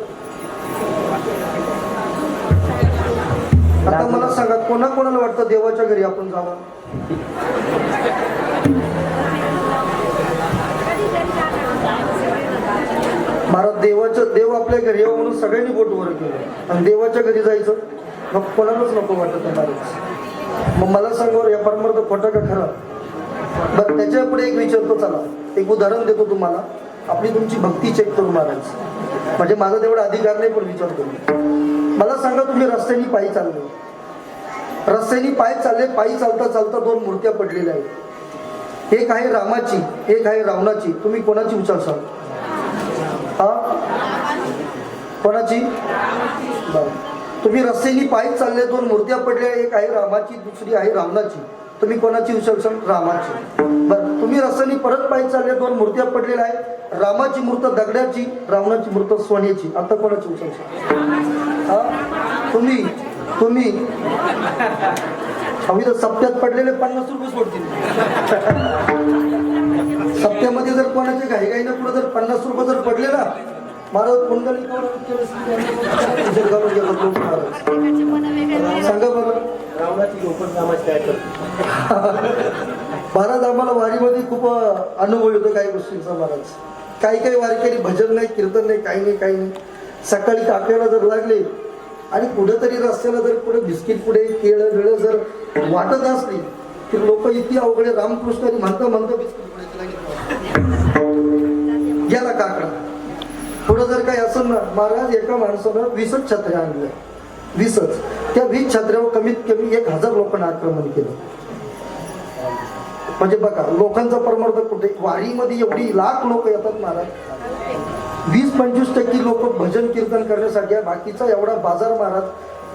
C: आता मला सांगा, कोणाकोणाला वाटतं देवाच्या घरी आपण जावं? महाराज देव आपल्या घरी यावं म्हणून सगळ्यांनी बोट वर केलं आणि देवाच्या घरी जायचं मग कोणालाच नको वाटत आहे महाराज. मग मला सांगा या परमार्थ खोटा का खरा? बरं त्याच्या पुढे एक विचारतो, चला एक उदाहरण देतो तुम्हाला, आपली तुमची भक्ती चेक करू महाराज. म्हणजे माझा तेवढा अधिकार नाही पण विचारतो मी. मला सांगा, तुम्ही रस्त्याने पायी चालले, पायी चालता चालता दोन मूर्त्या पडलेल्या आहेत. एक आहे रामाची, एक आहे रावणाची. तुम्ही कोणाची उचलसाल? हा, कोणाची? बरं, तुम्ही रस्त्याने पायी चालले, दोन मूर्त्या पडल्या, एक आहे रामाची, दुसरी आहे रावणाची. तुम्ही कोणाची उचलसाल? रामाची. बरं, तुम्ही रस्त्याने परत पायी चालले, दोन मूर्त्या पडलेल्या आहेत, रामाची मूर्त दगडाची, रावणाची मूर्त सोन्याची. आता कोणाची उचलसाल? हा, तुम्ही आम्ही तर सप्त्यात पडलेले 50 रुपये सोडतील. सप्त्यामध्ये जर कोणाचे घाईघाईनं पुढे जर 50 रुपये जर पडले ना, महाराज कुंडली सांगा बरं, महाराज आम्हाला वारीमध्ये खूप अनुभव येतो काही गोष्टींचा महाराज. काही वारकरी भजन नाही, कीर्तन नाही, काही नाही. सकाळी काकड्याला जर लागले आणि कुठेतरी रस्त्याला जर पुढे बिस्किट पुढे केळं जर वाटत असली तर लोक इतकी अवघडे रामकृष्ण म्हणता बिस्किट पुढे गेला काकडा. पुढं जर काही असेल ना, महाराज एका माणसानं 20 छत्र्या आणल्या, 20. त्या 20 छत्र्यावर कमीत कमी 1000 लोकांना आक्रमण केलं. म्हणजे बघा लोकांचा परमार्थ कुठे, वारीमध्ये एवढी लाख लोक येतात महाराज, 20-25% लोक भजन कीर्तन करण्यासाठी आहे, बाकीचा एवढा बाजार महाराज.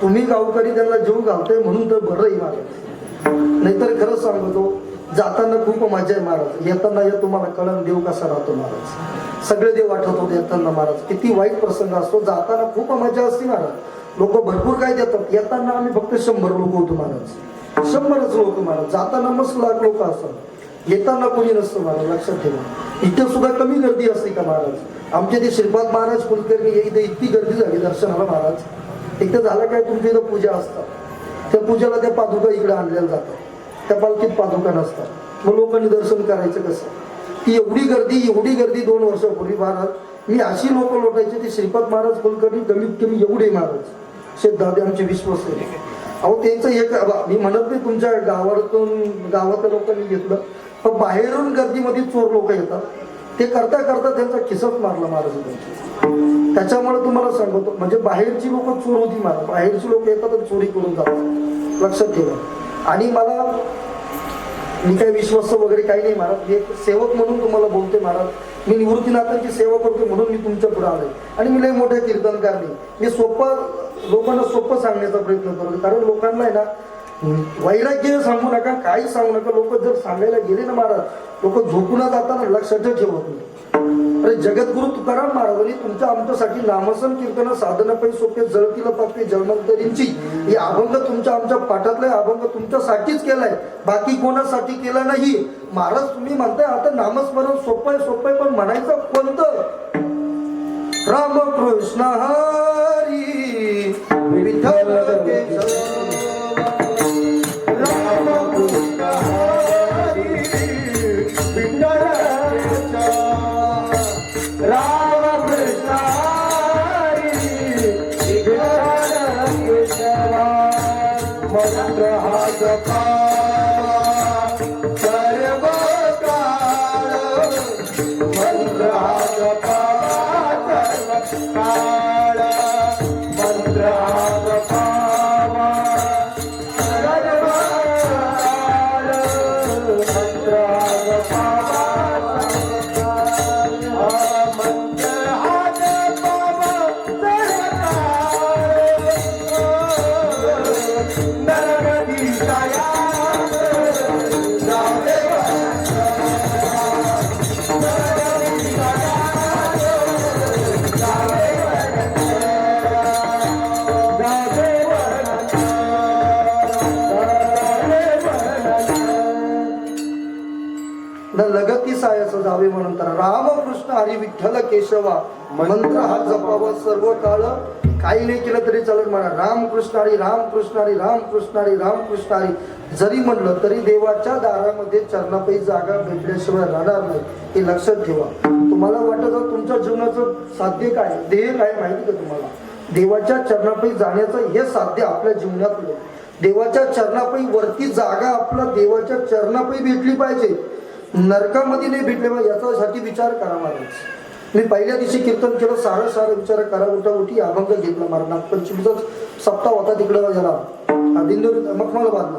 C: तुम्ही गावकरी त्यांना जीव घालताय म्हणून तर बरं आहे महाराज. नाहीतर खरं सांगतो, जाताना खूप मजा आहे महाराज, येताना या तुम्हाला कळण देव कसा राहतो महाराज. सगळे देव आठवत होते येताना महाराज. किती वाईट प्रसंग असतो, जाताना खूप मजा असते महाराज. लोक भरपूर काय देतात, येताना आम्ही फक्त 100 लोक होतो महाराज, 100च लोक महाराज. जाताना मस्त लाख लोक असतात, येताना कोणी नसतं महाराज, लक्षात ठेवा. इथे सुद्धा कमी गर्दी असते का महाराज? आमचे ते श्रीपाद महाराज कुलकर्णी इथे इतकी गर्दी झाली दर्शनाला महाराज. एकदा झालं काय, तुमच्या इथं पूजा असतात, त्या पूजेला त्या पादुका इकडे आणलेल्या जातात, त्या पालखीत पादुका नसतात. मग लोकांनी दर्शन करायचं कसं? ती एवढी गर्दी 2 वर्षापूर्वी महाराज, मी अशी लोक लोटायचे. ते श्रीपाद महाराज कुलकर्णी कमीत कमी एवढे महाराज शेतदादे आमचे विश्वास आहे. अहो त्यांचं एक, मी म्हणत नाही तुमच्या गावातल्या लोकांनी घेतलं, पण बाहेरून गर्दीमध्ये चोर लोक येतात, ते करता त्यांचा खिसच मारला महाराज. त्याच्यामुळे तुम्हाला सांगतो, म्हणजे बाहेरची लोक चोर होती महाराज, बाहेरची लोक येतात आणि चोरी करून जातात, लक्षात ठेवा. आणि मी काही विश्वास वगैरे काही नाही महाराज, मी एक सेवक म्हणून तुम्हाला बोलते महाराज. मी निवृत्तीनाथांची सेवा करतो म्हणून मी तुमच्या पुढे आलोय. आणि मी लय मोठे कीर्तनकार नाही, मी लोकांना सोपं सांगण्याचा प्रयत्न करतो. कारण लोकांना आहे ना, वैराग्य सांगू नका, काही सांगू नका. लोक जर सांगायला गेले ना महाराज, लोक झोपून जाताना लक्षात ठेवत नाही. अरे जगद्गुरु तुकाराम महाराजांनी तुमच्या आमच्यासाठी नामसन कीर्तन साधना पै सोपे जळतील पापे जन्मंतरींची ही अभंग तुमच्या आमच्या पाठातला अभंग तुमच्यासाठीच केलाय, बाकी कोणासाठी केला नाही महाराज. तुम्ही म्हणताय आता नामस्मरण सोपं पण म्हणायचं कोणतं? रामकृष्ण हरी विठ्ठल
A: मंत्र हात सर्व काळ, मंत्र हात सर्व काळ, मंत्र हात
C: न लगतीस आहे असं जावे म्हणून तर रामकृष्ण हरी विठ्ठल केशवा मंत्र हा जपावा सर्व काळ. काही नाही केलं तरी चालत म्हणा रामकृष्ण हरी रामकृष्ण हरी रामकृष्ण हरी रामकृष्ण हरी जरी म्हणलं तरी देवाच्या दारामध्ये चरणापायी जागा भेटल्याशिवाय राहणार नाही हे लक्षात ठेवा. तुम्हाला वाटत तुमच्या जीवनाचं साध्य काय ध्येय काय माहिती का तुम्हाला? देवाच्या चरणापायी जाण्याचं हे साध्य आपल्या जीवनातलं. देवाच्या चरणापायी वरती जागा आपला देवाच्या चरणापायी भेटली पाहिजे, नरकामध्ये नाही भेटले पाहिजे याच्यासाठी विचार करा महाराज. मी पहिल्या दिवशी कीर्तन केलं सारं विचार करा उठा उठी अभंग घेतला महाराज. नागपंचमीचाच सप्ताह होता तिकडं याला दिंडोरी मखमलबादला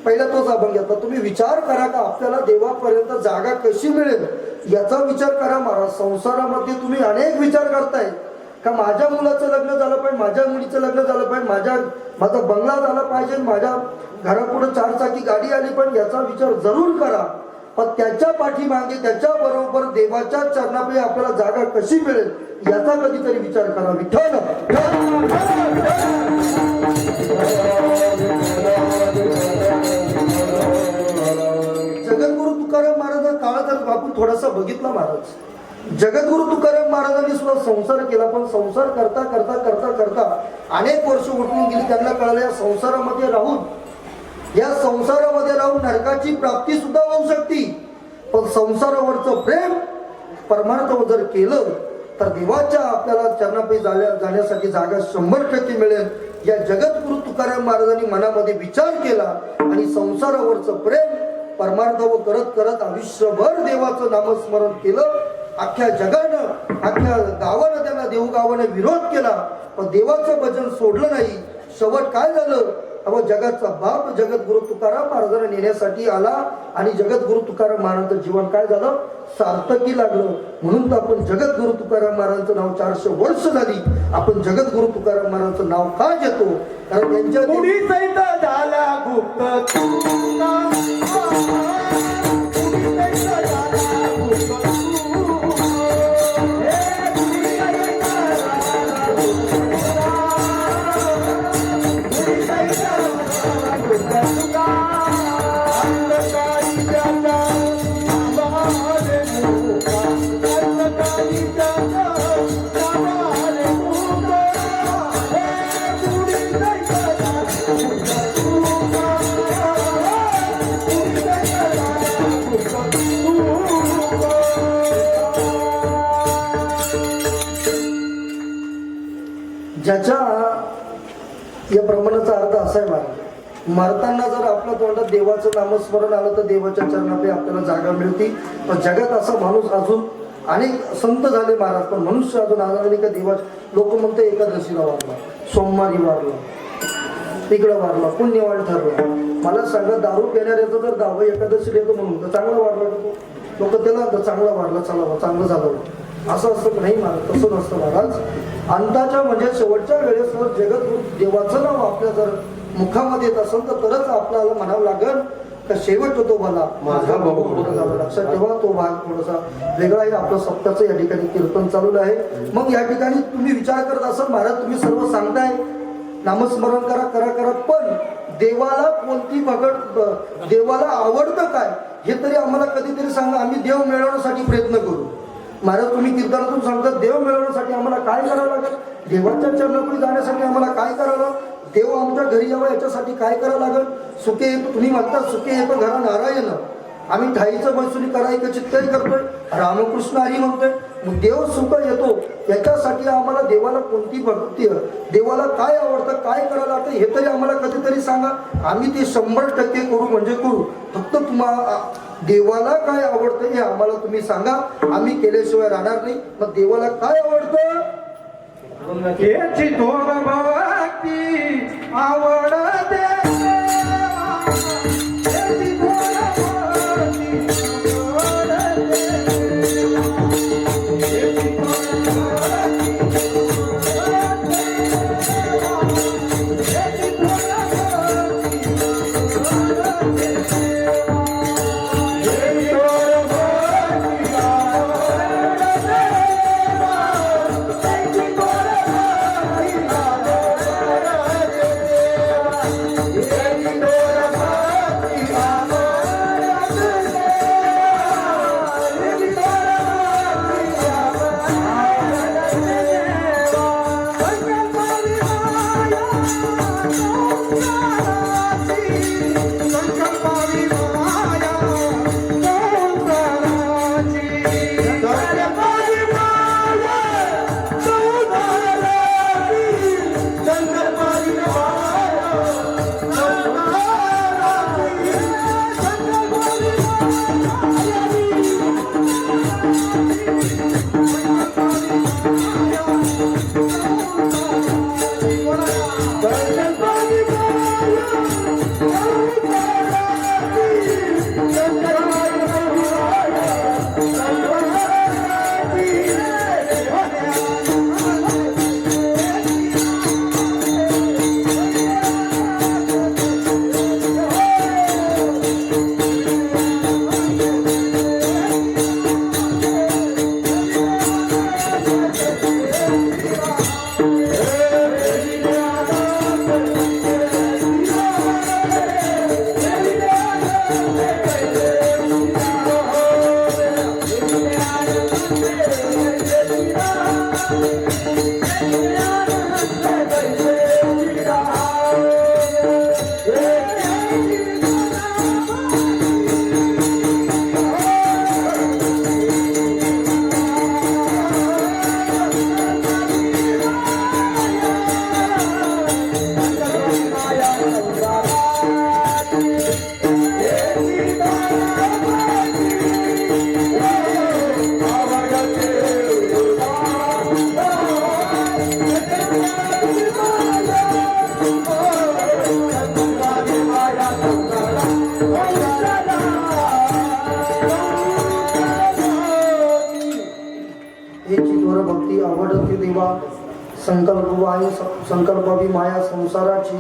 C: पहिला तोच अभंग घेतला. तुम्ही विचार करा का आपल्याला देवापर्यंत जागा कशी मिळेल याचा विचार करा महाराज. संसारामध्ये तुम्ही अनेक विचार करताय का माझ्या मुलाचं लग्न झालं पाहिजे, माझ्या मुलीचं लग्न झालं पाहिजे, माझा बंगला झाला पाहिजे, माझ्या घरापुढे 4 चाकी गाडी आली पण याचा विचार जरूर करा. पण त्याच्या पाठीमागे त्याच्या बरोबर देवाच्या चरणापायी आपल्याला जागा कशी मिळेल याचा कधीतरी विचार करा. विठ्ठल जगद्गुरु तुकाराम महाराज काळ जर आपण थोडासा बघितला महाराज, जगद्गुरु तुकाराम महाराजांनी सुद्धा संसार केला पण संसार करता करता करता करता अनेक वर्ष उठून गेली. त्यांना कळलं या संसारामध्ये राहून नरकाची प्राप्ती सुद्धा होऊ शकते. पण संसारावरचं प्रेम परमार्थ जर केलं तर देवाच्या आपल्याला चरणापायी जाण्यासाठी जागा 100% मिळेल. या जगद्गुरु तुकाराम महाराजांनी मनामध्ये विचार केला आणि संसारावरचं प्रेम परमार्थ करत करत आयुष्यभर देवाचं नामस्मरण केलं. अख्ख्या जगानं अख्ख्या गावानं त्यांना देवगावाने विरोध केला पण देवाचं भजन सोडलं नाही. शेवट काय झालं? अहो जगाचा बाप जगद्गुरु तुकाराम महाराजांना नेण्यासाठी आला आणि जगद्गुरु तुकाराम महाराजांचं जीवन काय झालं? सार्थकी लागलं. म्हणून तर आपण जगद्गुरु तुकाराम महाराजांचं नाव 400 वर्ष झाली आपण जगद्गुरु तुकाराम महाराजांचं नाव का घेतो? कारण त्यांच्या ज्याच्या या प्रमाणाचा अर्थ असा आहे महाराज, मरताना जर आपल्या तोंडात देवाचं नामस्मरण आलं तर देवाच्या चरणापायी आपल्याला जागा मिळते. पण जगात असा माणूस अजून अनेक संत झाले महाराज पण मनुष्य अजून आला नाही का देवा. लोक म्हणते एकादशीला वारला, सोमवारी वारला, तिकडं वारला, पुण्यवान ठरला. मला सांगा दारू पिणाऱ्याचं जर दावा एकादशी येतो म्हणून तर चांगला वारला तो लोक त्याला चांगला वारला चला चांगलं झालं असं असतं नाही महाराज. तसं नसतं महाराज. अंताच्या म्हणजे शेवटच्या वेळेस जर जगद्गुरु देवाचं नाव आपल्या जर मुखामध्ये येत असेल तर तरच आपल्याला म्हणावं लागेल का शेवट होतो मला माझा भाऊ पुढे झाला. लक्षात ठेवा तो भाग थोडासा वेगळा आहे. आपलं सप्ताचं या ठिकाणी कीर्तन चालू आहे. मग या ठिकाणी तुम्ही विचार करत असाल महाराज तुम्ही सर्व सांगताय नामस्मरण करा करा करा पण देवाला कोणती भगत देवाला आवडतं काय हे तरी आम्हाला कधीतरी सांगा. आम्ही देव मिळवण्यासाठी प्रयत्न करू. महाराज तुम्ही कीर्तनातून सांगता देव मिळवण्यासाठी आम्हाला काय करावं लागेल? देवाच्या चरणापुढे जाण्यासाठी आम्हाला काय करावं? देव आमच्या घरी यावं याच्यासाठी काय करावं लागेल? सुखे येतो तुम्ही म्हणता सुखे येतो घरा नारायण. आम्ही ठाईचं मैसुरी करायचं चित्तही करतोय रामकृष्ण हरी म्हणतोय. मग देव सुख येतो याच्यासाठी आम्हाला देवाला कोणती भक्ती देवाला काय आवडतं काय करायला लागतं हे तरी आम्हाला कधीतरी सांगा. आम्ही ते 100% करू म्हणजे करू. फक्त तुम्हाला देवाला काय आवडतं हे आम्हाला तुम्ही सांगा. आम्ही केल्याशिवाय राहणार नाही. मग देवाला काय आवडतं? आवड बा संकल्प आणि संकल्पावी माया संसाराची.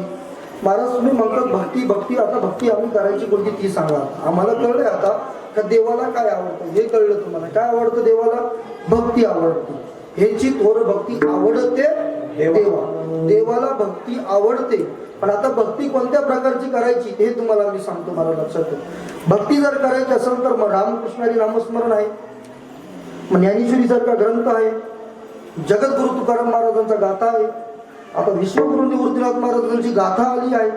C: महाराज तुम्ही म्हणतात भक्ती भक्ती, आता भक्ती आम्ही करायची कोणती ती सांगा. आम्हाला कळलंय आता का देवाला काय आवडतं हे कळलं. तुम्हाला काय आवडतं? देवाला भक्ती आवडते. ह्याची थोर भक्ती आवडते देवा. देवाला भक्ती आवडते. पण आता भक्ती कोणत्या प्रकारची करायची हे तुम्हाला मी सांगतो. मला लक्षात ठेव. भक्ती जर करायची असेल तर मग रामकृष्णारी नामस्मरण आहे, मग ज्ञानेश्वरी सारखा ग्रंथ आहे, जगद्गुरु तुकाराम महाराजांचा गाथा आहे, आता विश्वगुरु निवृत्तीनाथ महाराजांची गाथा आली आहे,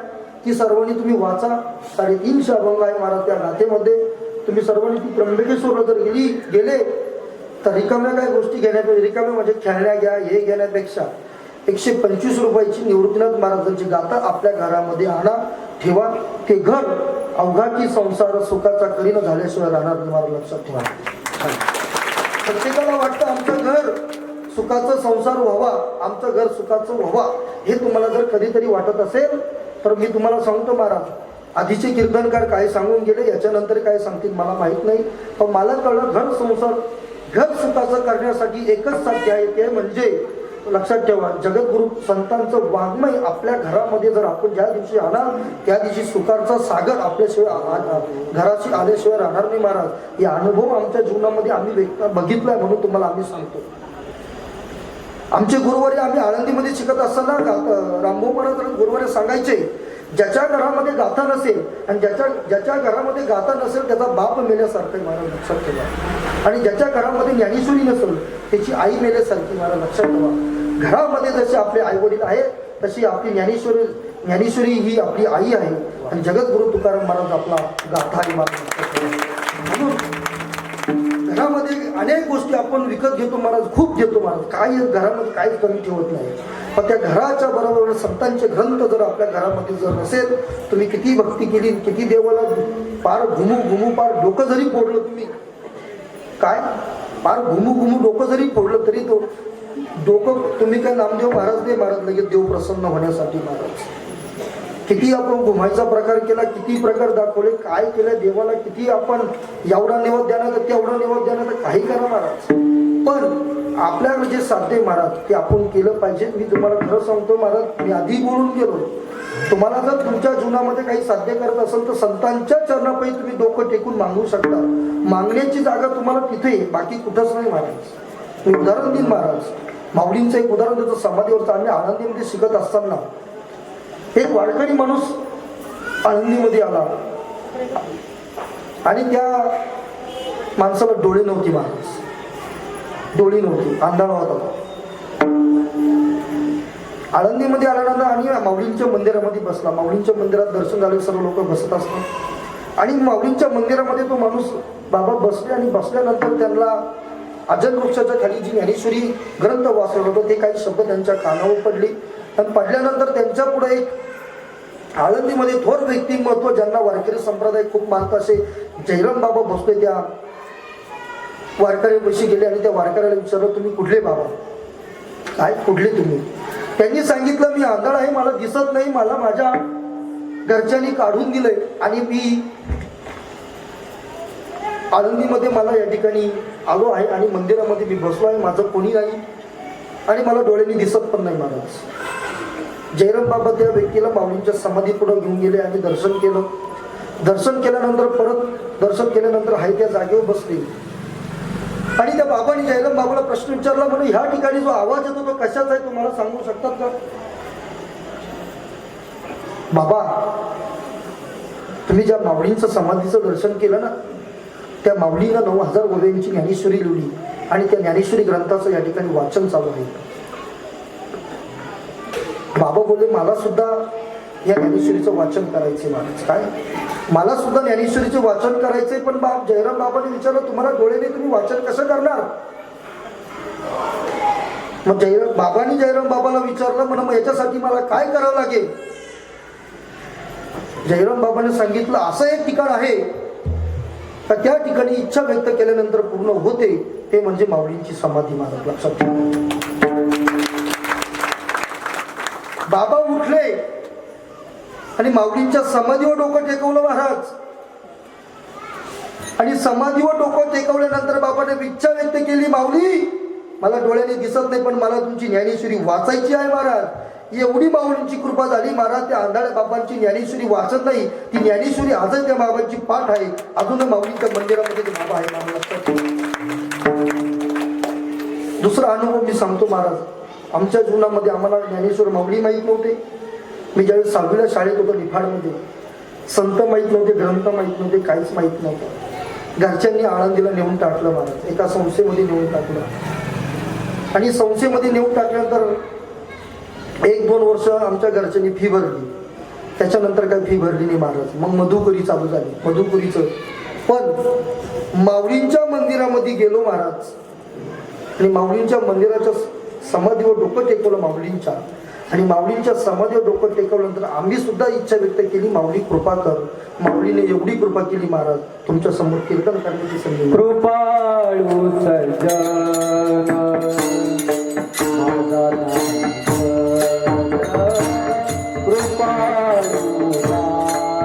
C: ती सर्वांनी तुम्ही वाचा. 350 अभंग आहे महाराज त्या गाथेमध्ये. तुम्ही सर्वांनी ती त्र्यंबकेश्वरला जर गेले तर रिकाम्या काय गोष्टी घेण्यापेक्षा, रिकाम्या म्हणजे खेळण्या घ्या हे घेण्यापेक्षा 125 रुपयाची निवृत्तीनाथ महाराजांची गाथा आपल्या घरामध्ये आणा, ठेवा. ते घर अवघाची संसार सुखाचा करीन झाल्याशिवाय राहणार नाही. मला लक्षात ठेवा. प्रत्येकाला वाटतं आमचं घर सुखाचा संसार व्हावा, आमचं घर सुखाचं व्हावा. हे तुम्हाला जर कधीतरी वाटत असेल तर मी तुम्हाला सांगतो महाराज, आधीचे कीर्तनकार काय सांगून गेले, याच्यानंतर काय सांगतील मला माहित नाही. पण मला कळलं घर संसार घर सुखाचं करण्यासाठी एकच साध्य आहे, ते म्हणजे लक्षात ठेवा जगद्गुरु संतांचं वाङ्मय आपल्या घरामध्ये जर आपण ज्या दिवशी आणाल त्या दिवशी सुखाचा सागर आपल्याशिवाय घराशी आल्याशिवाय राहणार नाही महाराज. हे अनुभव आमच्या जीवनामध्ये आम्ही बघितलाय म्हणून तुम्हाला आम्ही सांगतो. आमचे गुरुवारी आम्ही आळंदीमध्ये शिकत असताना रामभाऊ महाराज गुरुवारी सांगायचे, ज्याच्या घरामध्ये गाथा नसेल आणि ज्याच्या घरामध्ये गाथा नसेल त्याचा बाप मेल्यासारखं महाराज लक्षात ठेवा. आणि ज्याच्या घरामध्ये ज्ञानेश्वरी नसेल त्याची आई मेल्यासारखी महाराज लक्षात ठेवा. घरामध्ये जसे आपले आई वडील आहेत तशी आपली ज्ञानेश्वरी ही आपली आई आहे आणि जगद्गुरु तुकाराम महाराज आपला गाथा आहे महाराज. म्हणून घरामध्ये अनेक गोष्टी आपण विकत घेतो महाराज, खूप घेतो महाराज, काही घरामध्ये काहीच कमी ठेवत नाही. पण त्या घराच्या बरोबर संतांचे ग्रंथ जर आपल्या घरामध्ये जर नसेल, तुम्ही किती भक्ती केली, किती देवाला पार घुमू पार डोकं जरी फोडलं, तुम्ही काय पार घुमू डोकं जरी फोडलं तरी तो डोकं तुम्ही काय नामदेव महाराज दे महाराज लगेच देव प्रसन्न होण्यासाठी महाराज. किती आपण घुमायचा प्रकार केला, किती प्रकार दाखवले, काय केलं देवाला, किती आपण एवढा निवद देणार तेवढा निवद देणार काही करा महाराज. पण आपल्याला जे साध्य महाराज ते आपण केलं पाहिजे. मी तुम्हाला खरं सांगतो महाराज, मी आधी बोलून गेलो, तुम्हाला जर तुमच्या जीवनामध्ये काही साध्य करत असेल तर संतांच्या चरणापायी तुम्ही डोकं टेकून मागू शकता. मागण्याची जागा तुम्हाला तिथे, बाकी कुठंच नाही महाराज. मी उदाहरण देईन महाराज, माऊलींचं एक उदाहरण देतो. समाधीवरचं आम्ही आळंदीमध्ये शिकत असताना एक वारकरी माणूस आळंदीमध्ये आला आणि त्या माणसाला डोळे नव्हती महाराज, डोळी नव्हती, आंधळा होता. आळंदीमध्ये आल्यानंतर आणि माऊलींच्या मंदिरामध्ये बसला. माऊलींच्या मंदिरात दर्शन झाले, सर्व लोक बसत असतात आणि माऊलींच्या मंदिरामध्ये तो माणूस बाबा बसले आणि बसल्यानंतर त्यांना अजन वृक्षाच्या खाली जी ज्ञानेश्वरी ग्रंथ वाचलं होतं ते काही शब्द त्यांच्या कानावर पडले आणि पडल्यानंतर त्यांच्या पुढे एक आळंदीमध्ये थोर व्यक्तिमत्व ज्यांना वारकरी संप्रदाय खूप मानत असे जयराम बाबा बसले. त्या वारकऱ्यापाशी गेले आणि त्या वारकऱ्याला विचारलं, तुम्ही कुठले बाबा, काय कुठले तुम्ही? त्यांनी सांगितलं, मी आंधळ आहे, मला दिसत नाही, मला माझ्या घरच्यांनी काढून दिलंय आणि मी आळंदीमध्ये मला या ठिकाणी आलो आहे आणि मंदिरामध्ये मी बसलो आहे, माझं कोणी नाही आणि मला डोळ्यांनी दिसत पण नाही महाराज. जयराम बाबा त्या व्यक्तीला माऊलींच्या समाधी पुढे घेऊन गेले आणि दर्शन केलं. दर्शन केल्यानंतर परत दर्शन केल्यानंतर हाय त्या जागेवर बसले आणि त्या बाबांनी जयराम बाबाला प्रश्न विचारला, म्हणून ह्या ठिकाणी जो आवाज येतो तो कशाचा आहे, तुम्हाला सांगू शकतात का? बाबा, तुम्ही ज्या माऊलींचं समाधीचं दर्शन केलं ना, त्या माऊलीनं 9000 ओव्यांची ज्ञानेश्वरी लिहिली आणि त्या ज्ञानेश्वरी ग्रंथाचं या ठिकाणी वाचन चालू आहे. बाबा बोलले, मला सुद्धा या ज्ञानेश्वरीचं वाचन करायचंय महाराज. काय, मला सुद्धा ज्ञानेश्वरीचे वाचन करायचंय. पण जयराम बाबांनी विचारलं, तुम्हाला डोळ्याने तुम्ही वाचन कसं करणार? मग बाबांनी जयराम बाबाला विचारलं, म्हणून मग याच्यासाठी मला काय करावं लागेल? जयराम बाबांनी सांगितलं, असं एक ठिकाण आहे का त्या ठिकाणी इच्छा व्यक्त केल्यानंतर पूर्ण होते, ते म्हणजे माऊलींची समाधी महाराज. लक्षात ठेवा. बाबा उठले आणि माऊलींच्या समाधीवर डोकं टेकवलं महाराज आणि समाधीवर डोकं टेकवल्यानंतर बाबाने इच्छा व्यक्त केली, माऊली मला डोळ्याने दिसत नाही, पण मला तुमची ज्ञानेश्वरी वाचायची आहे महाराज. एवढी माऊलींची कृपा झाली महाराज, त्या आंधळ्या बाबांची ज्ञानेश्वरी वाचत नाही, ती ज्ञानेश्वरी आजही त्या बाबांची पाठ आहे. अजून माऊलींच्या मंदिरामध्ये ते बाबा आहे मला लक्षात ठेवा. दुसरा अनुभव मी सांगतो महाराज. आमच्या जीवनामध्ये आम्हाला ज्ञानेश्वर माऊली माहीत नव्हते. मी ज्यावेळेस 6वीला शाळेत होतो निफाडमध्ये, संत माहीत नव्हते, ग्रंथ माहीत नव्हते, काहीच माहीत नव्हतं. घरच्यांनी आळंदीला नेऊन टाकलं महाराज, एका संस्थेमध्ये नेऊन टाकलं. आणि संस्थेमध्ये नेऊन टाकल्यानंतर 1-2 वर्ष आमच्या घरच्यांनी फी भरली. त्याच्यानंतर काही फी भरली नाही महाराज. मग मधुकरी चालू झाली, मधुकरीचं. पण माऊलींच्या मंदिरामध्ये गेलो महाराज, आणि माऊलींच्या मंदिराच्या समाधीवर डोकं टेकवलं माऊलींच्या, आणि माऊलींच्या समाधीवर डोकं टेकवल्यानंतर आम्ही सुद्धा इच्छा व्यक्त केली, माऊली कृपा कर. माऊलीने एवढी कृपा केली महाराज, तुमच्या समोर कीर्तन करण्याची संधी.
A: कृपाळू सज्जन माझा कृपाळू माझा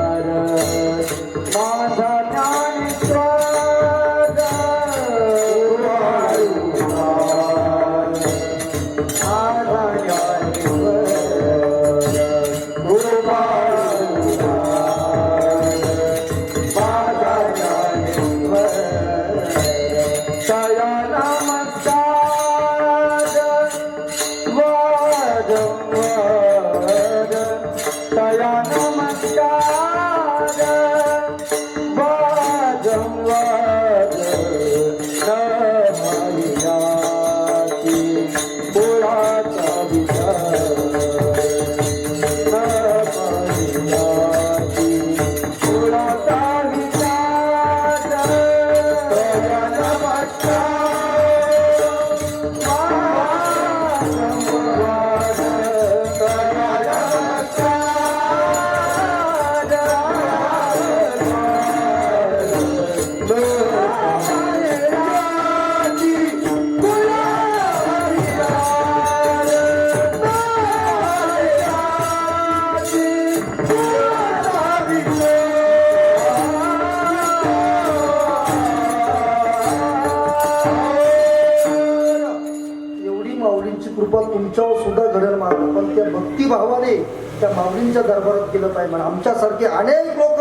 C: कृपा तुमच्यावर सुद्धा घडेल महाराज. पण त्या भक्तिभावाने त्या माऊलींच्या दरबारात केलं पाहिजे महाराज. आमच्यासारखे अनेक लोक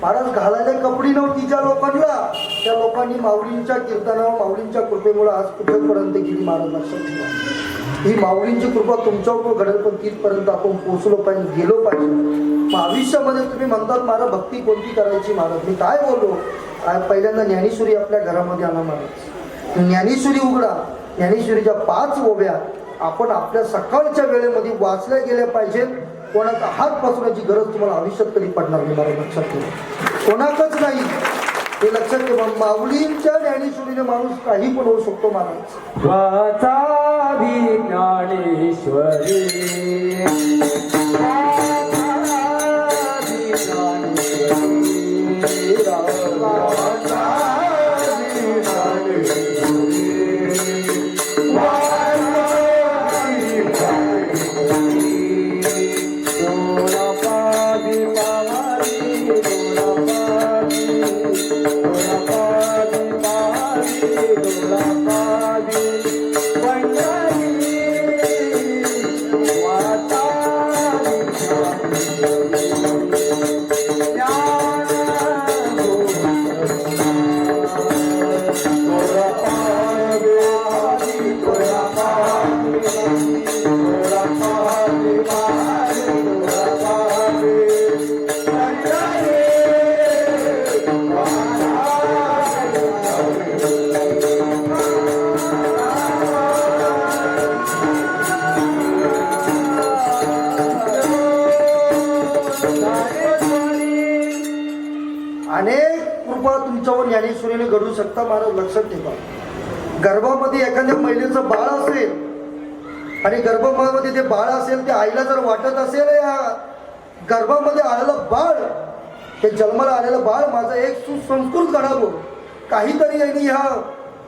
C: महाराज घालायला कपडी नव्हती ज्या लोकांना, त्या लोकांनी माऊलींच्या कीर्तनावर माऊलींच्या कृपेमुळे आज कुठेपर्यंत गेली महाराज. लक्षात ठेवा, ही माऊलींची कृपा तुमच्यावर घडेल, पण तिथपर्यंत आपण पोहोचलो पाहिजे, गेलो पाहिजे. मग आयुष्यामध्ये तुम्ही म्हणतात महाराज भक्ती कोणती करायची महाराज, मी काय बोललो. पहिल्यांदा ज्ञानेश्वरी आपल्या घरामध्ये आणा महाराज. ज्ञानेश्वरी उघडा. ज्ञानेश्वरीच्या 5 ओव्या आपण आपल्या सकाळच्या वेळेमध्ये वाचल्या गेल्या पाहिजेत. कोणाचा हात पसरण्याची गरज तुम्हाला आयुष्यात कधी पडणार नाही महाराज. लक्षात ठेवा, कोणाकच नाही, हे लक्षात ठेवा. माऊलींच्या ज्ञानेश्वरीने माणूस काही पण होऊ शकतो महाराज.
A: वाचावी ज्ञानेश्वरी
C: ज्ञानेश्वरीने घडू शकता महाराज. लक्षात ठेवा, गर्भामध्ये एखाद्या महिलेचं बाळ असेल आणि गर्भामध्ये ते बाळ असेल, त्या आईला जर वाटत असेल या गर्भामध्ये आलेलं बाळ, हे जन्माला आलेलं बाळ माझं एक सुसंस्कृत घडावं, काहीतरी यांनी ह्या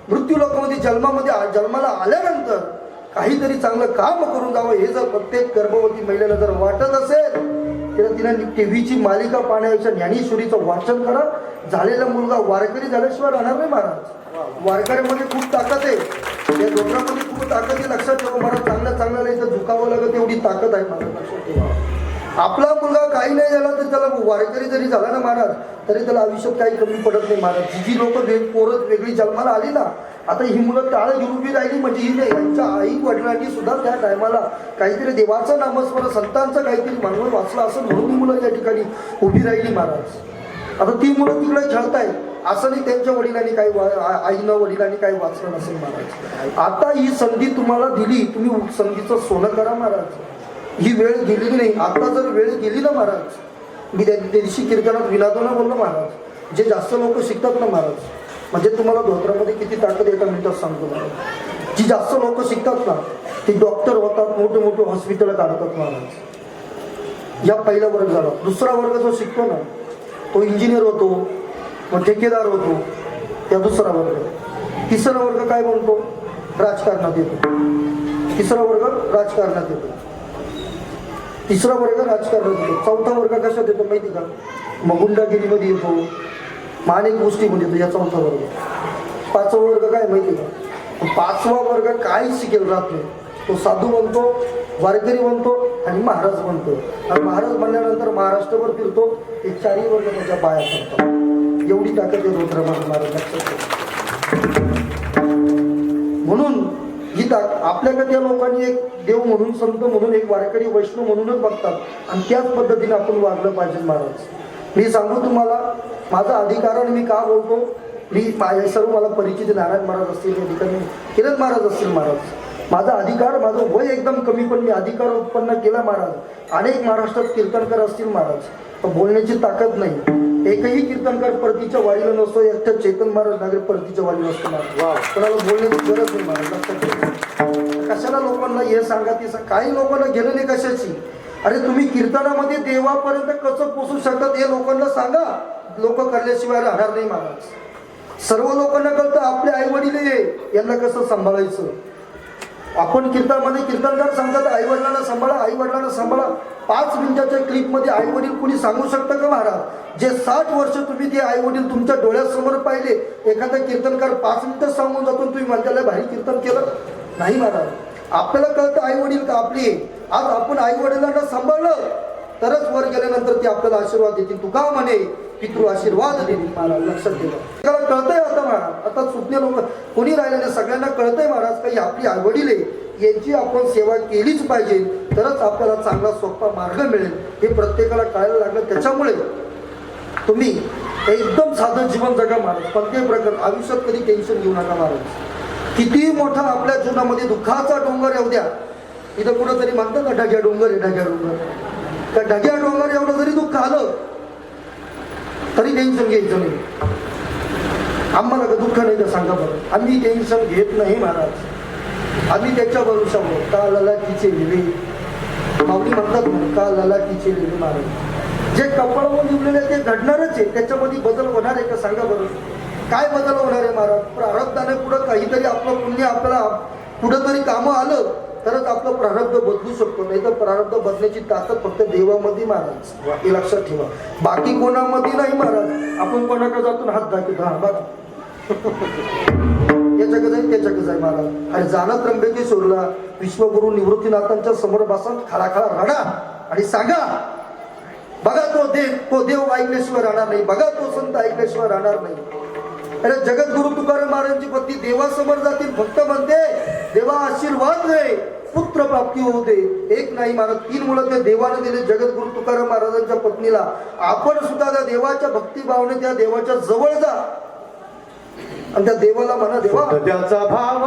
C: मृत्यू लोकांमध्ये जन्माला आल्यानंतर काहीतरी चांगलं काम करून जावं, हे जर प्रत्येक गर्भवती महिलेला जर वाटत असेल तिला टीव्हीची मालिका पाहण्यापेक्षा ज्ञानेश्वरीचं वाचन करा. झालेला मुलगा वारकरी झाल्याशिवाय राहणार नाही महाराज. वारकऱ्यामध्ये खूप ताकद आहे, या डोंगरामध्ये खूप ताकद आहे. लक्षात ठेवा महाराज. चांगल्याला इथं झुकावं लागत एवढी ताकद आहे महाराज. लक्षात ठेवा. आपला मुलगा काही नाही झाला तर त्याला वारकरी जरी झाला ना महाराज, तरी त्याला आयुष्यात काही कमी पडत नाही महाराज. जी लोक पोरं वेगळी जन्माला आली ना, आता ही मुलं टाळं घेऊन उभी राहिली म्हणजे ही नाही. यांच्या आई वडिलांनी सुद्धा त्या टायमाला काहीतरी देवाचं नामस्मरण, संतांचं काहीतरी मानवं वाचलं असं म्हणून ही मुलं या ठिकाणी उभी राहिली महाराज. आता ती मुलं तिकडे खेळताय, असं नाही त्यांच्या वडिलांनी काही आईनं वडिलांनी काही वाचलं नसेल महाराज. आता ही संधी तुम्हाला दिली, तुम्ही संधीचं सोनं करा महाराज. ही वेळ गेलेली नाही. आता जर वेळ गेली ना महाराज, मी त्या दिवशी कीर्तनात विनादोना बोललो महाराज, जे जास्त लोक शिकतात ना महाराज, म्हणजे तुम्हाला धोत्रामध्ये किती ताकद एका मिनिटात सांगतो महाराज. जी जास्त लोक शिकतात ना, ती डॉक्टर होतात, मोठे मोठे हॉस्पिटल काढतात महाराज. या पहिला वर्ग झाला. दुसरा वर्ग जो शिकतो ना, तो इंजिनियर होतो, मग ठेकेदार होतो. त्या दुसरा वर्ग. तिसरा वर्ग काय म्हणतो? राजकारणात येतो. तिसरा वर्ग राजकारणात येतो. तिसरा वर्ग राजकारणात येतो. चौथा वर्ग कशात येतो माहिती का? मग गुंडागिरीमध्ये येतो, अनेक गोष्टीमध्ये येतो. या चौथा वर्ग. पाचवा वर्ग काय माहिती का? पाचवा वर्ग काय शिकेल राहत नाही. तो साधू बनतो, वारकरी बनतो आणि महाराज बनतो. आणि महाराज बनल्यानंतर महाराष्ट्रभर फिरतो. हे चारही वर्ग त्याच्या पाया पडतात. एवढी ताकद आहे रुद्रमाता महाराज. लक्षात. म्हणून ही आपल्याकडे या लोकांनी एक देव म्हणून, संत म्हणून, एक वारकरी वैष्णव म्हणूनच बघतात. आणि त्याच पद्धतीने आपण वागलं पाहिजे महाराज. मी सांगू तुम्हाला माझा अधिकार आणि मी का बोलतो. मी सर्व मला परिचित नारायण महाराज असतील, या ठिकाणी किरण महाराज असतील महाराज. माझा अधिकार, माझं वय एकदम कमी, पण मी अधिकार उत्पन्न केला महाराज. अनेक महाराष्ट्रात कीर्तनकार असतील महाराज, पण बोलण्याची ताकद नाही. एकही कीर्तनकार परतीच्या वारीला नसतो. एकट्या चेतन महाराज नागरे परतीच्या वारीला नसतो महाराज. कोणाला बोलण्याची गरज नाही महाराज. लक्षात. कशाला लोकांना हे सांगा ती काही लोकांना घेणं नाही कशाची. अरे तुम्ही कीर्तनामध्ये देवापर्यंत कसं पोचू शकतात हे लोकांना सांगा. लोक करल्याशिवाय राहणार नाही महाराज. सर्व लोकांना कळतं आपले आई वडील यांना कसं सांभाळायचं. आपण कीर्तनामध्ये कीर्तनकार सांगतात आई वडिलांना सांभाळा, आई वडिलांना सांभाळा. 5 मिनिटाच्या क्लिपमध्ये आई वडील कुणी सांगू शकतं का महाराज? जे 60 वर्ष तुम्ही ते आई वडील तुमच्या डोळ्यासमोर पाहिले, एखादा कीर्तनकार 5 मिनिटं सांगून जातो, तुम्ही म्हणताला भारी कीर्तन केलं नाही महाराज. आपल्याला कळतं आई वडील का आपली. आज आपण आई वडिलांना सांभाळलं तरच वर गेल्यानंतर ते आपल्याला आशीर्वाद देतील. तू का म्हणे पितृ आशीर्वाद देतील महाराज. लक्षात ठेवा. त्याला कळतंय आता महाराज. आता सुटणे लोक कोणी राहिले नाही, सगळ्यांना कळतंय महाराज काही आपली आई वडील आहे, यांची आपण सेवा केलीच पाहिजे, तरच आपल्याला चांगला सोपा मार्ग मिळेल. हे प्रत्येकाला कळायला लागलं. त्याच्यामुळे तुम्ही एकदम साधं जीवन जगा महाराज. कोणत्याही प्रकार आयुष्यात कधी टेन्शन घेऊ नका महाराज. किती मोठा आपल्या जीवनामध्ये दुःखाचा डोंगर येऊ द्या. इथं कुठंतरी म्हणतात ना ढग्या डोंगर आहे, ढग्या डोंगर. त्या ढग्या डोंगर एवढं जरी दुःख आलं तरी टेन्शन घ्यायचं नाही. आम्हाला का दुःख नाही तर सांगा बरं. आम्ही टेन्शन घेत नाही महाराज. आम्ही त्याच्या भरोशावर का ललाटीचे लिहिले माऊली म्हणतात ना, का ललाटीचे लिहिले महाराज. जे कपाळावर लिहिलेले ते घडणारच आहे. त्याच्यामध्ये बदल होणार आहे का सांगा बरं. काय बदल होणार आहे महाराज? प्रारब्धाने पुढं काहीतरी आपलं पुण्य आपल्याला कुठंतरी कामं आलं तरच आपलं प्रारब्ध बदलू शकतो. नाही तर प्रारब्ध बदलायची ताकद फक्त देवामध्ये महाराज. हे लक्षात ठेवा. बाकी कोणामध्ये नाही महाराज. आपण कोणाकडे जातो हात दाखवतो, हा बघा याच्याकडे जाईल त्याच्याकडे जाईल महाराज. आणि जाणं त्र्यंबकेश्वरला विश्वगुरु निवृत्तीनाथांच्या समोर बसा, खळाखळा रडा आणि सांगा, बघा तो देव ऐकल्याशिवाय राहणार नाही, बघा तो संत ऐकल्याशिवाय राहणार नाही. अरे जगद्गुरु तुकाराम महाराजांची पत्नी देवासमोर जातील, फक्त म्हणते देवा आशीर्वाद दे, पुत्र प्राप्ती होऊ दे. एक नाही महाराज 3 मुलं त्या देवाने दिले जगद्गुरु तुकाराम महाराजांच्या पत्नीला. आपण सुद्धा त्या देवाच्या भक्तिभावने त्या देवाच्या जवळ जा आणि त्या देवाला म्हणा देवा
B: त्याचा भाव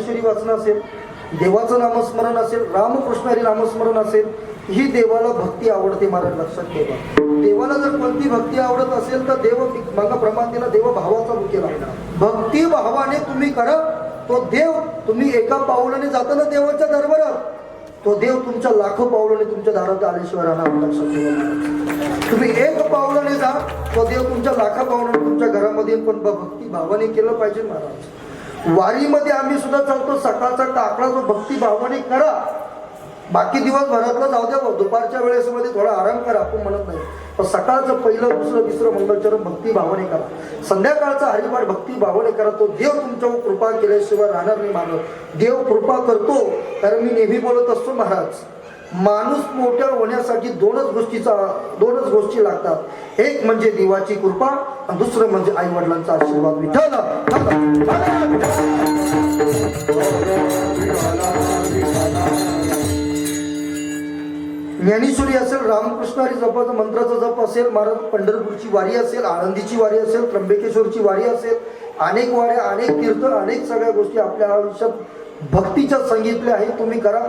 C: ज्ञानेश्वरी वाचन असेल, देवाचं नामस्मरण असेल, रामकृष्ण हरी नामस्मरण असेल, ही देवाला भक्ती आवडते महाराज, लक्षात ठेवा. देवाला जर कोणती भक्ती आवडत असेल तर देव मग प्रमाणेला देव भावाचा बुकेला भक्ती भावाने तुम्ही करा. तो देव तुम्ही एका पावलाने जाताना देवाच्या दरबारात, तो देव तुमच्या लाखो पावलाने तुमच्या दारात आल्याशिवाय राहणार, लक्षात ठेवा. तुम्ही एक पावलाने जा, तो देव तुमच्या लाखा पावलाने तुमच्या घरामध्ये, पण भक्ती भावाने केलं पाहिजे महाराज. वारीमध्ये आम्ही सुद्धा चालतो, सकाळचा टाकळा जो भक्ती भावाने करा. बाकी दिवसभरातलं जाऊ द्या, दुपारच्या वेळेसमध्ये थोडा आराम करा, आपण म्हणत नाही, पण सकाळचं पहिलं दुसरं तिसरं मंगळचरण भक्ती भावाने करा. संध्याकाळचा हरिपाठ भक्ती भावाने करा. तो देव तुमच्यावर कृपा केल्याशिवाय राहणार नाही महाराज. देव कृपा करतो. कारण मी नेहमी बोलत असतो महाराज, माणूस मोठा होण्यासाठी दोनच गोष्टी लागतात. एक म्हणजे देवाची कृपा आणि दुसरं म्हणजे आई वडिलांचा आशीर्वाद. विठ्ठल ज्ञानेश्वरी असेल, रामकृष्ण हरी जपाचा मंत्राचा जप असेल, महाराज पंढरपूरची वारी असेल, आळंदीची वारी असेल, त्र्यंबकेश्वरची वारी असेल, अनेक वाऱ्या, अनेक तीर्थ, अनेक सगळ्या गोष्टी आपल्या आयुष्यात भक्तीच्या सांगितल्या आहे, तुम्ही करा.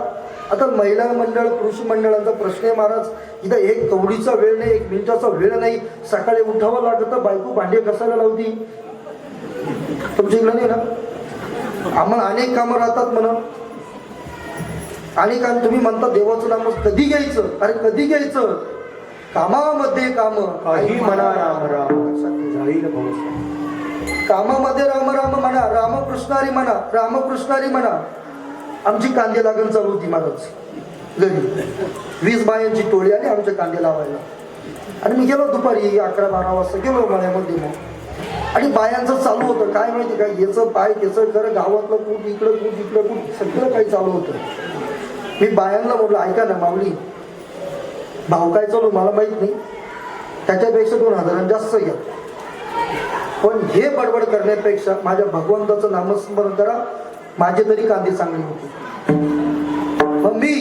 C: आता महिला मंडळ, पुरुष मंडळांचा प्रश्न आहे महाराज. इथं एक कवडीचा वेळ नाही, एक मिनिटाचा वेळ नाही. सकाळी उठावं लागतं, बायको भांडे कसायला लावती. तुमच्या इकडं नाही ना? आम्हाला अनेक कामं राहतात म्हणा. आणि काय तुम्ही म्हणता देवाचं नाम कधी घ्यायचं? अरे कधी घ्यायचं? कामामध्ये काम,
A: काही म्हणा राम राम,
C: कामामध्ये राम राम म्हणा, रामकृष्ण हरी म्हणा, रामकृष्ण हरी म्हणा. आमची कांदे लागण चालू होती महाराज घरी. 20 बायांची टोळी आली आमच्या कांदे लावायला. आणि मी गेलो दुपारी 11-12 वाजता गेलो मळ्यामध्ये. मग आणि बायांचं चालू होतं, काय माहिती काय, याचं पाय त्याचं खरं, गावातलं कूट, इकडं कूट, इकडं कूट, सगळं काही चालू होतं. मी बायांना म्हटलं, ऐका ना माऊली, भाव काय चालू मला माहित नाही, त्याच्यापेक्षा 2000 जास्त घ्या, पण हे बडबड करण्यापेक्षा माझ्या भगवंताचं नामस्मरण करा, माझे तरी कांदे चांगले होते. मग मी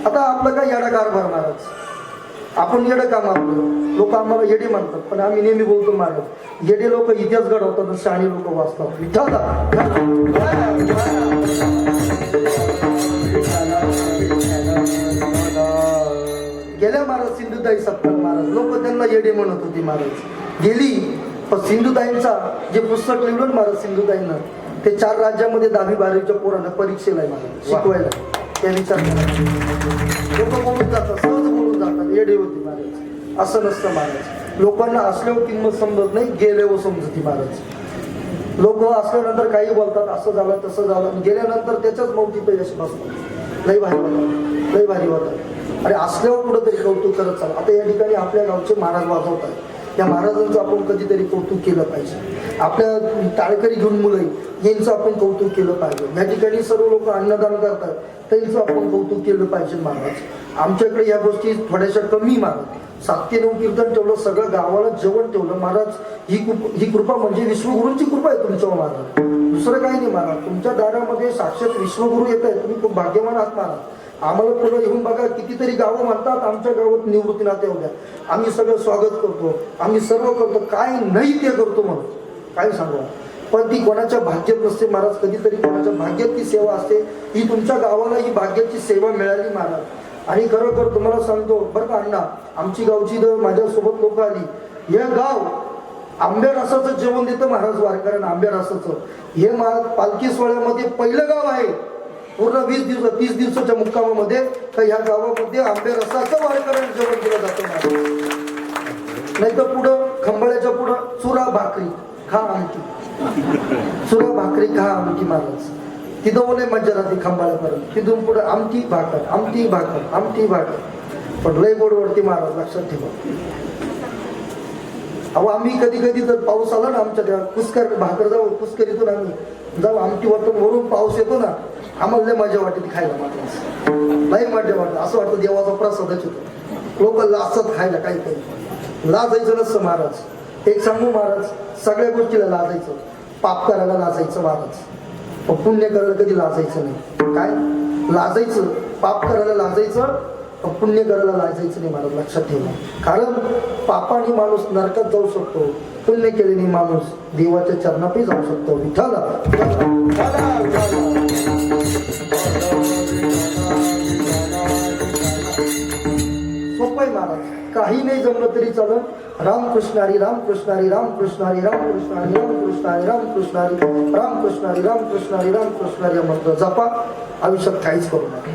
C: आता आपलं काय येडा कारभार महाराज, आपण येडं काम आपलं, लोक आम्हाला येडे म्हणतात, पण आम्ही नेहमी बोलतो महाराज, येडे लोक इतिहास घडवतात, शहाणी लोक वाचतात. गेल्या महाराज सिंधुताई सत्कार महाराज, लोक त्यांना येडे म्हणत होती महाराज. गेली, पण सिंधुताईंचा जे पुस्तक लिहिलं महाराज सिंधुताईंना, ते 4 राज्यामध्ये 10वी-12वीच्या पोरांना परीक्षेला आहे महाराज, शिकवायला. त्या विचार लोक बोलून जातात, सहज बोलून जातात, येडे होती महाराज. असं नसतं महाराज. लोकांना असल्यावर किंमत समजत नाही, गेल्यावर समजती महाराज. लोक असल्यानंतर काही बोलतात, असं झालं तसं झालं, गेल्यानंतर त्याच्याच मौतीत यश बसतात. लई भारी होतात, लई भारी होतात. अरे असल्यावर कुठंतरी कौतुक करत चाल. आता या ठिकाणी आपल्या गावचे महाराज वाजवतात, त्या महाराजांचं आपण कधीतरी कौतुक केलं पाहिजे. आपल्या टाळकरी घेऊन मुलं यांचं आपण कौतुक केलं पाहिजे. या ठिकाणी सर्व लोक अन्नदान करतात, त्यांचं आपण कौतुक केलं पाहिजे महाराज. आमच्याकडे या गोष्टी थोड्याशा कमी महाराज. 7 ते 9 कीर्तन ठेवलं, सगळं गावाला जेवण ठेवलं महाराज. ही कृपा म्हणजे विश्वगुरूंची कृपा आहे तुमच्यावर महाराज, दुसरं काही नाही महाराज. तुमच्या दारामध्ये साक्षात विश्वगुरू येत आहे, तुम्ही खूप भाग्यवान आहात महाराज. आम्हाला पुढे येऊन बघा, कितीतरी गावं म्हणतात आमच्या गावात निवृत्ती नाते होत्या, आम्ही सगळं स्वागत करतो, आम्ही सर्व करतो, काय नाही ते करतो म्हणून काय सांगू. पण ती कोणाच्या भाग्यात नसते महाराज, कधीतरी कोणाच्या भाग्यात ती सेवा असते. ही तुमच्या गावाला ही भाग्याची सेवा मिळाली महाराज. आणि खरोखर तुम्हाला सांगतो बरं का अण्णा, आमची गावची माझ्यासोबत लोक आली, हे गाव आंब्या रसाचं जेवण देतं महाराज वारकऱ्यांना. आंब्या रसाचं हे पालखी सोहळ्यामध्ये पहिलं गाव आहे. पूर्ण 20 दिवस 30 दिवसाच्या मुक्कामामध्ये तर ह्या गावामध्ये आंबे रसाचं वारकऱ्यांना जेवण केलं जातं महाराज. नाही तर पुढं खंबाळ्याच्या पुढं चुरा भाकरी खा आमटी, चुरा भाकरी खा आमटी महाराज. तिथं बोले मज्जा राहते खंबाळ्यापर्यंत. तिथून पुढे आमटी भाकर, आमटी भाकर, आमटी भाकर. पण लय गोडवरती महाराज, लक्षात ठेवा. अहो आम्ही कधी कधी तर पाऊस आला ना आमच्या त्या पुष्कर भाकर जाऊ, पुष्करीतून आम्ही जाऊ, आमटी वाटून वरून पाऊस येतो ना, आम्हाला लय मजा वाटते ती खायला महाराज. लय मजा वाटते, असं वाटतं देवाचा प्रसादच होतो. लोक लाजतात खायला, काही काही लाजायचं नसतं महाराज. एक सांगू महाराज, सगळ्या गोष्टीला लाजायचं, पाप करायला लाजायचं महाराज, पुण्य करायला कधी लाजायचं नाही. काय लाजायचं? पाप करायला लाजायचं, पुण्य करायला लाजायचं नाही महाराज, लक्षात ठेवा. कारण पापाने माणूस नरकात जाऊ शकतो, पुण्य केल्याने माणूस देवाच्या चरणापायी जाऊ शकतो. विठ्ठल नाही जमलं तरी चालेल. रामकृष्ण हरी रामकृष्ण हरी रामकृष्ण हरी रामकृष्ण हरी रामकृष्ण हरी रामकृष्ण हरी रामकृष्ण हरी रामकृष्ण हरी रामकृष्ण हरी मंत्र जपा. आयुष्यात काहीच करू नका,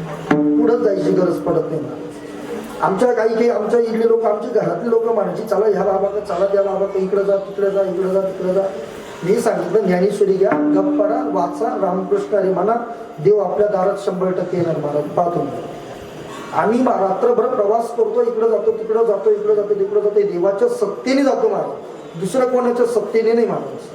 C: पुढे जायची गरज पडत नाही. आमच्या काही आमच्या इथले लोक, आमच्या घरातले लोक म्हणायची चला ह्या बाबा का, चला त्या बाबा का, इकडे जा तिकडे जा, इकडे जा तिकडे जा. मी सांगितलं ज्ञानेश्वरी घ्या, गप पडा, वाचा, रामकृष्ण हरी म्हणा, देव आपल्या दारात 100% येणार. महाराज पाहतो आम्ही रात्रभर प्रवास करतो, इकडे जातो तिकडे जातो, इकडे जातो तिकडे जातो, देवाच्या सत्तेने जातो महाराज, दुसऱ्या कोणाच्या सत्तेने नाही महाराज.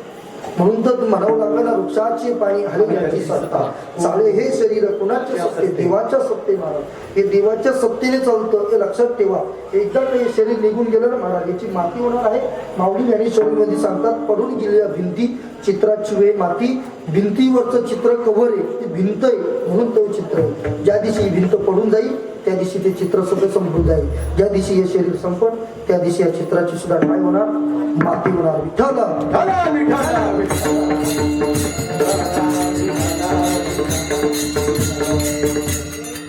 C: म्हणून तर म्हणावं लागलं ना, वृक्षाची पाणी हलविण्याची सत्ता चाले हे शरीर कुणाच्या सत्ते, देवाच्या सत्ते महाराज. हे देवाच्या सत्तेने चालतं हे लक्षात ठेवा. एकदा हे शरीर निघून गेलं ना महाराज, याची माती होणार आहे. माऊली ज्ञानेश्वरी मध्ये सांगतात, पडून गेलेल्या भिंती चित्राची वे माती, भिंतीवरचं चित्र कव्हर आहे, ती भिंत आहे म्हणून तो चित्र आहे. ज्या दिवशी ही भिंत पडून जाईल त्या दिवशी ते चित्र सगळं संपून जाईल. ज्या दिवशी हे शरीर संपन त्या दिवशी या चित्राची सुद्धा काय होणार, माती होणार. विठ्ठल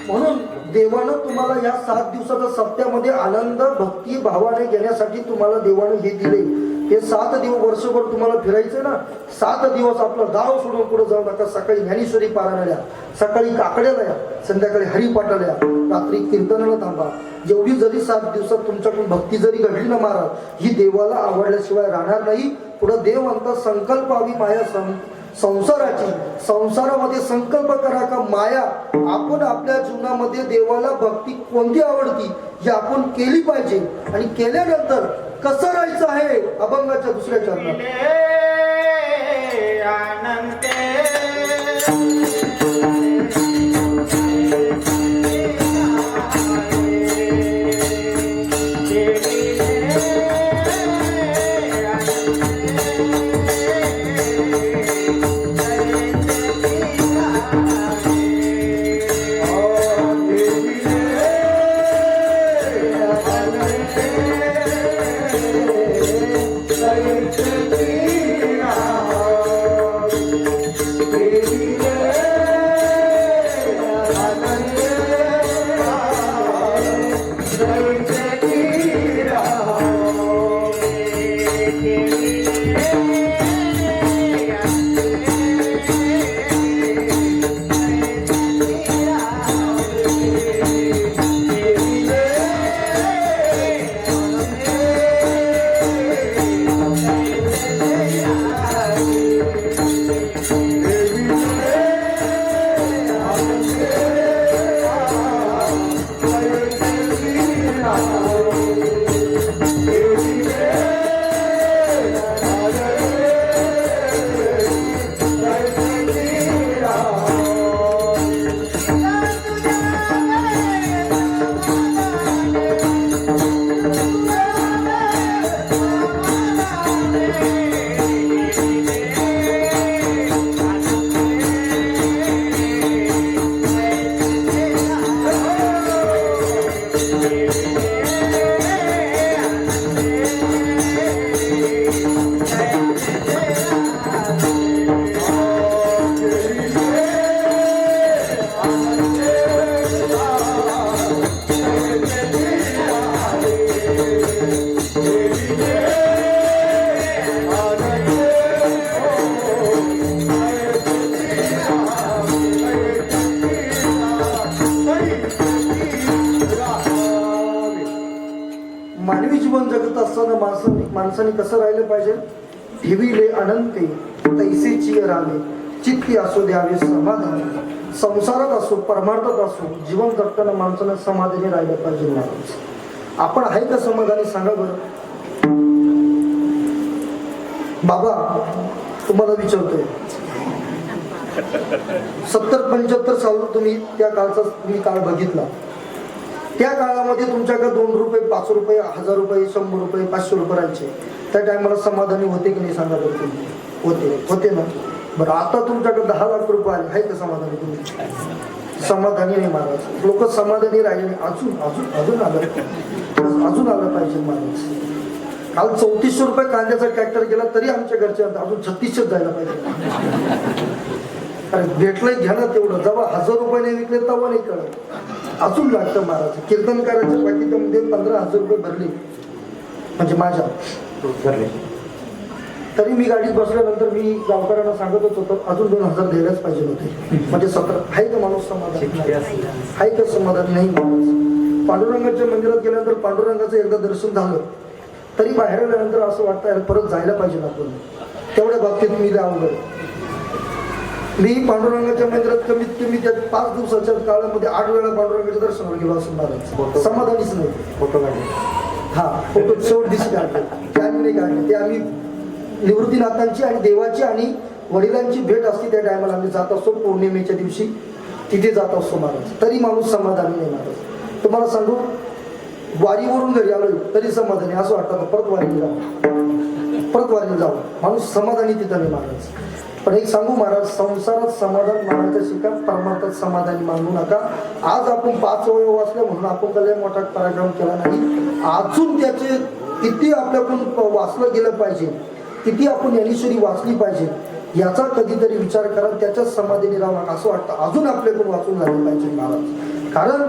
C: म्हणून देवानं तुम्हाला या 7 दिवसाच्या सप्त्यामध्ये आनंद भक्ती भावाने घेण्यासाठी तुम्हाला देवानं हे दिले. हे 7 दिवस वर्षभर तुम्हाला फिरायचं ना, 7 दिवस आपलं गाव सोडून पुढे जाऊ नका. सकाळी ज्ञानेश्वरी पारायणाला, सकाळी काकड्याला या, संध्याकाळी हरिपाठाला या, रात्री कीर्तनाला थांबा. जेवढी जरी 7 दिवसात तुमच्याकडून भक्ती जरी घडली ना महाराज, ही देवाला आवडल्याशिवाय राहणार नाही. पुढे देव म्हणतात संकल्प हवी माया संसाराची, संसारामध्ये संकल्प करा का माया. आपण आपल्या जीवनामध्ये देवाला भक्ती कोणती आवडती ही आपण केली पाहिजे, आणि केल्यानंतर कसं राहायचं आहे अभंगाच्या दुसऱ्या चरणात. मानवी जीवन जगत असताना माणसाने कसं राहिलं पाहिजे. ठेविले अनंते तैसेची रावे, चित्ती असो द्यावे समाधान. संसारात असो परमार्थात असो जीवन जगताना माणसानं समाधानी राहिलं पाहिजे. महाराज आपण आहे का समाधानी सांगा बरं. बाबा तुम्हाला विचारतोय, 70-75 साल तुम्ही त्या काळचा तुम्ही काळ बघितला. त्या काळामध्ये तुमच्याकडे 2 रुपये 5 रुपये 1000 रुपये 100 रुपये 500 रुपये राहायचे. त्या टायमाला समाधानी होते की नाही सांगा बरं तुम्ही. होते ना. बरं आता तुमच्याकडे 10 लाख रुपये आले, आहे का समाधानी तुम्ही. समाधानी नाही महाराज. लोक समाधानी राहिले नाही. अजून आलं पाहिजे महाराज. काल 3400 रुपये कांद्याचा ट्रॅक्टर गेला तरी आमच्या घरचे अजून 3600 जायला पाहिजे. अरे भेटलंय घ्या ना तेवढं. जेव्हा 1000 रुपयाने विकले तेव्हा नाही कळत. अजून लागतं महाराज. कीर्तनकाराच्या पाकिटामध्ये 15,000 रुपये भरले म्हणजे माझ्या. तरी मी गाडीत बसल्यानंतर मी गावकऱ्यांना सांगतच होतो अजून 2000 द्यायलाच पाहिजे होते. म्हणजे 17 आहे का माणूस समाधान? आहे का समाधान? नाही माणूस. पांडुरंगाच्या मंदिरात गेल्यानंतर पांडुरंगाचं एकदा दर्शन झालं तरी बाहेर आल्यानंतर असं वाटतं परत जायला पाहिजे आपण. तेवढ्या बाबतीत मी अवघड. मी पांडुरंगाच्या मंदिरात कमीत कमी त्या 5 दिवसाच्या काळामध्ये 8 वेळा पांडुरंगाच्या दर्शनावर गेलो असं महाराज. समाधानीच नाही.
A: फोटो काढले.
C: हा फोटो शेवट दिवशी काढले ते आम्ही नाही काढले. ते आम्ही निवृत्तीनाथांची आणि देवाची आणि वडिलांची भेट असते त्या टायमाला आम्ही जात असतो. पौर्णिमेच्या दिवशी तिथे जात असतो महाराज. तरी माणूस समाधानी नाही महाराज. तुम्हाला सांगू वारीवरून घरी आलोय तरी समाधानी असं वाटतं परत वारीला जावं. माणूस समाधानी तिथं नाही महाराज. पण एक सांगू महाराज, संसारात समाधान मानायचं शिका, परमार्थात समाधानी मानू नका. आज आपण 5 वय वाचले म्हणून आपण कल्याण मोठा पराक्रम केला नाही. अजून त्याचे किती आपल्याकडून वाचलं गेलं पाहिजे, किती आपण ज्ञानेश्वरी वाचली पाहिजे याचा कधीतरी विचार करा. त्याच्यात समाधानी राहा. असं वाटतं अजून आपल्याकडून वाचून झालं पाहिजे महाराज. कारण